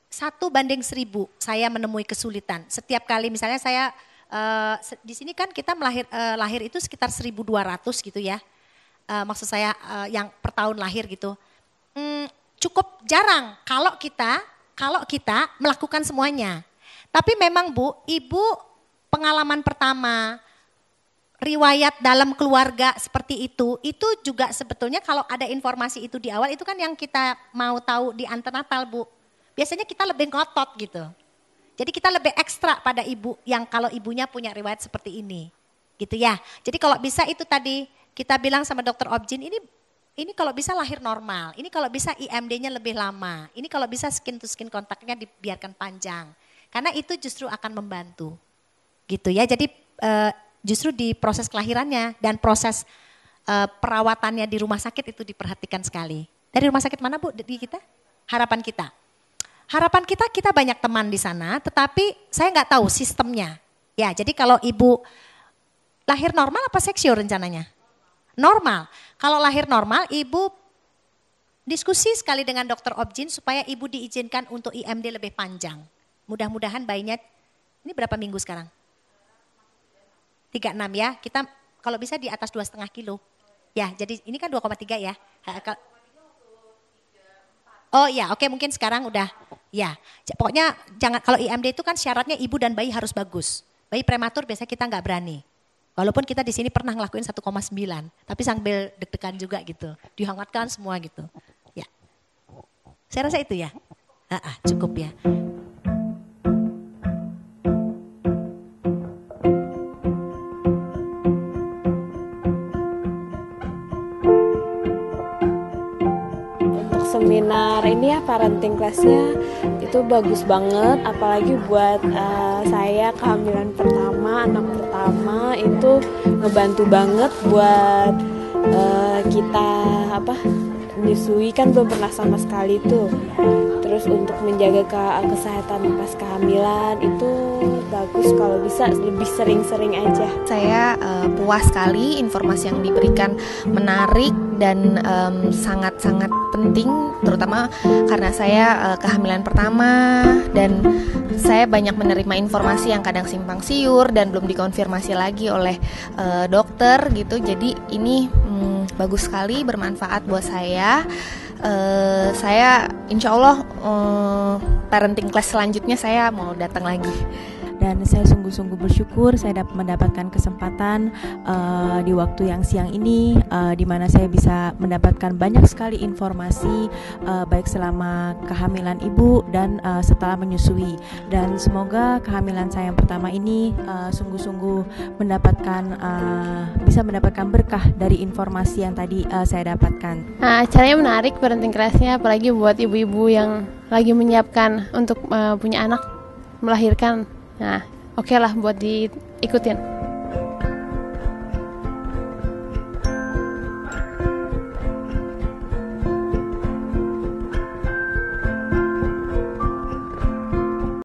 1:1000 saya menemui kesulitan. Setiap kali misalnya saya di sini kan kita lahir itu sekitar 1.200 gitu ya. Maksud saya yang per tahun lahir gitu. Cukup jarang kalau kita melakukan semuanya. Tapi memang Bu, ibu pengalaman pertama, riwayat dalam keluarga seperti itu juga sebetulnya kalau ada informasi itu di awal, itu kan yang kita mau tahu di antenatal Bu. Biasanya kita lebih ngotot gitu. Jadi kita lebih ekstra pada ibu yang kalau ibunya punya riwayat seperti ini. Gitu ya. Jadi kalau bisa itu tadi kita bilang sama dokter Objin, ini kalau bisa lahir normal, ini kalau bisa IMD-nya lebih lama, ini kalau bisa skin to skin kontaknya dibiarkan panjang. Karena itu justru akan membantu. Gitu ya. Jadi justru di proses kelahirannya dan proses perawatannya di rumah sakit itu diperhatikan sekali. Dari rumah sakit mana Bu di kita? Harapan Kita. Harapan kita banyak teman di sana, tetapi saya nggak tahu sistemnya. Ya, jadi kalau ibu lahir normal apa seksio rencananya? Normal. Kalau lahir normal, ibu diskusi sekali dengan dokter Objin supaya ibu diizinkan untuk IMD lebih panjang. Mudah-mudahan bayinya, ini berapa minggu sekarang? 36 ya, kita kalau bisa di atas 2,5 kilo. Ya, jadi ini kan 2,3 ya. Oh iya, oke mungkin sekarang udah, ya. Pokoknya jangan, kalau IMD itu kan syaratnya ibu dan bayi harus bagus. Bayi prematur biasanya kita nggak berani. Walaupun kita di sini pernah ngelakuin 1,9, tapi sambil deg-degan juga gitu. Dihangatkan semua gitu. Ya. Saya rasa itu ya. Cukup ya. Seminar ini ya parenting class-nya itu bagus banget, apalagi buat saya kehamilan pertama, anak pertama itu ngebantu banget buat kita menyusui kan belum pernah sama sekali tuh. Terus untuk menjaga kesehatan pas kehamilan itu bagus kalau bisa lebih sering-sering aja. Saya puas sekali, informasi yang diberikan menarik dan sangat-sangat penting, terutama karena saya kehamilan pertama dan saya banyak menerima informasi yang kadang simpang siur dan belum dikonfirmasi lagi oleh dokter gitu. Jadi ini bagus sekali, bermanfaat buat saya. Saya insya Allah parenting class selanjutnya saya mau datang lagi. dan saya sungguh-sungguh bersyukur saya mendapatkan kesempatan di waktu yang siang ini, di mana saya bisa mendapatkan banyak sekali informasi baik selama kehamilan ibu dan setelah menyusui, dan semoga kehamilan saya yang pertama ini sungguh-sungguh bisa mendapatkan berkah dari informasi yang tadi saya dapatkan. Nah, acaranya menarik, parenting kelasnya, apalagi buat ibu-ibu yang lagi menyiapkan untuk punya anak, melahirkan. Nah, oke lah buat diikutin.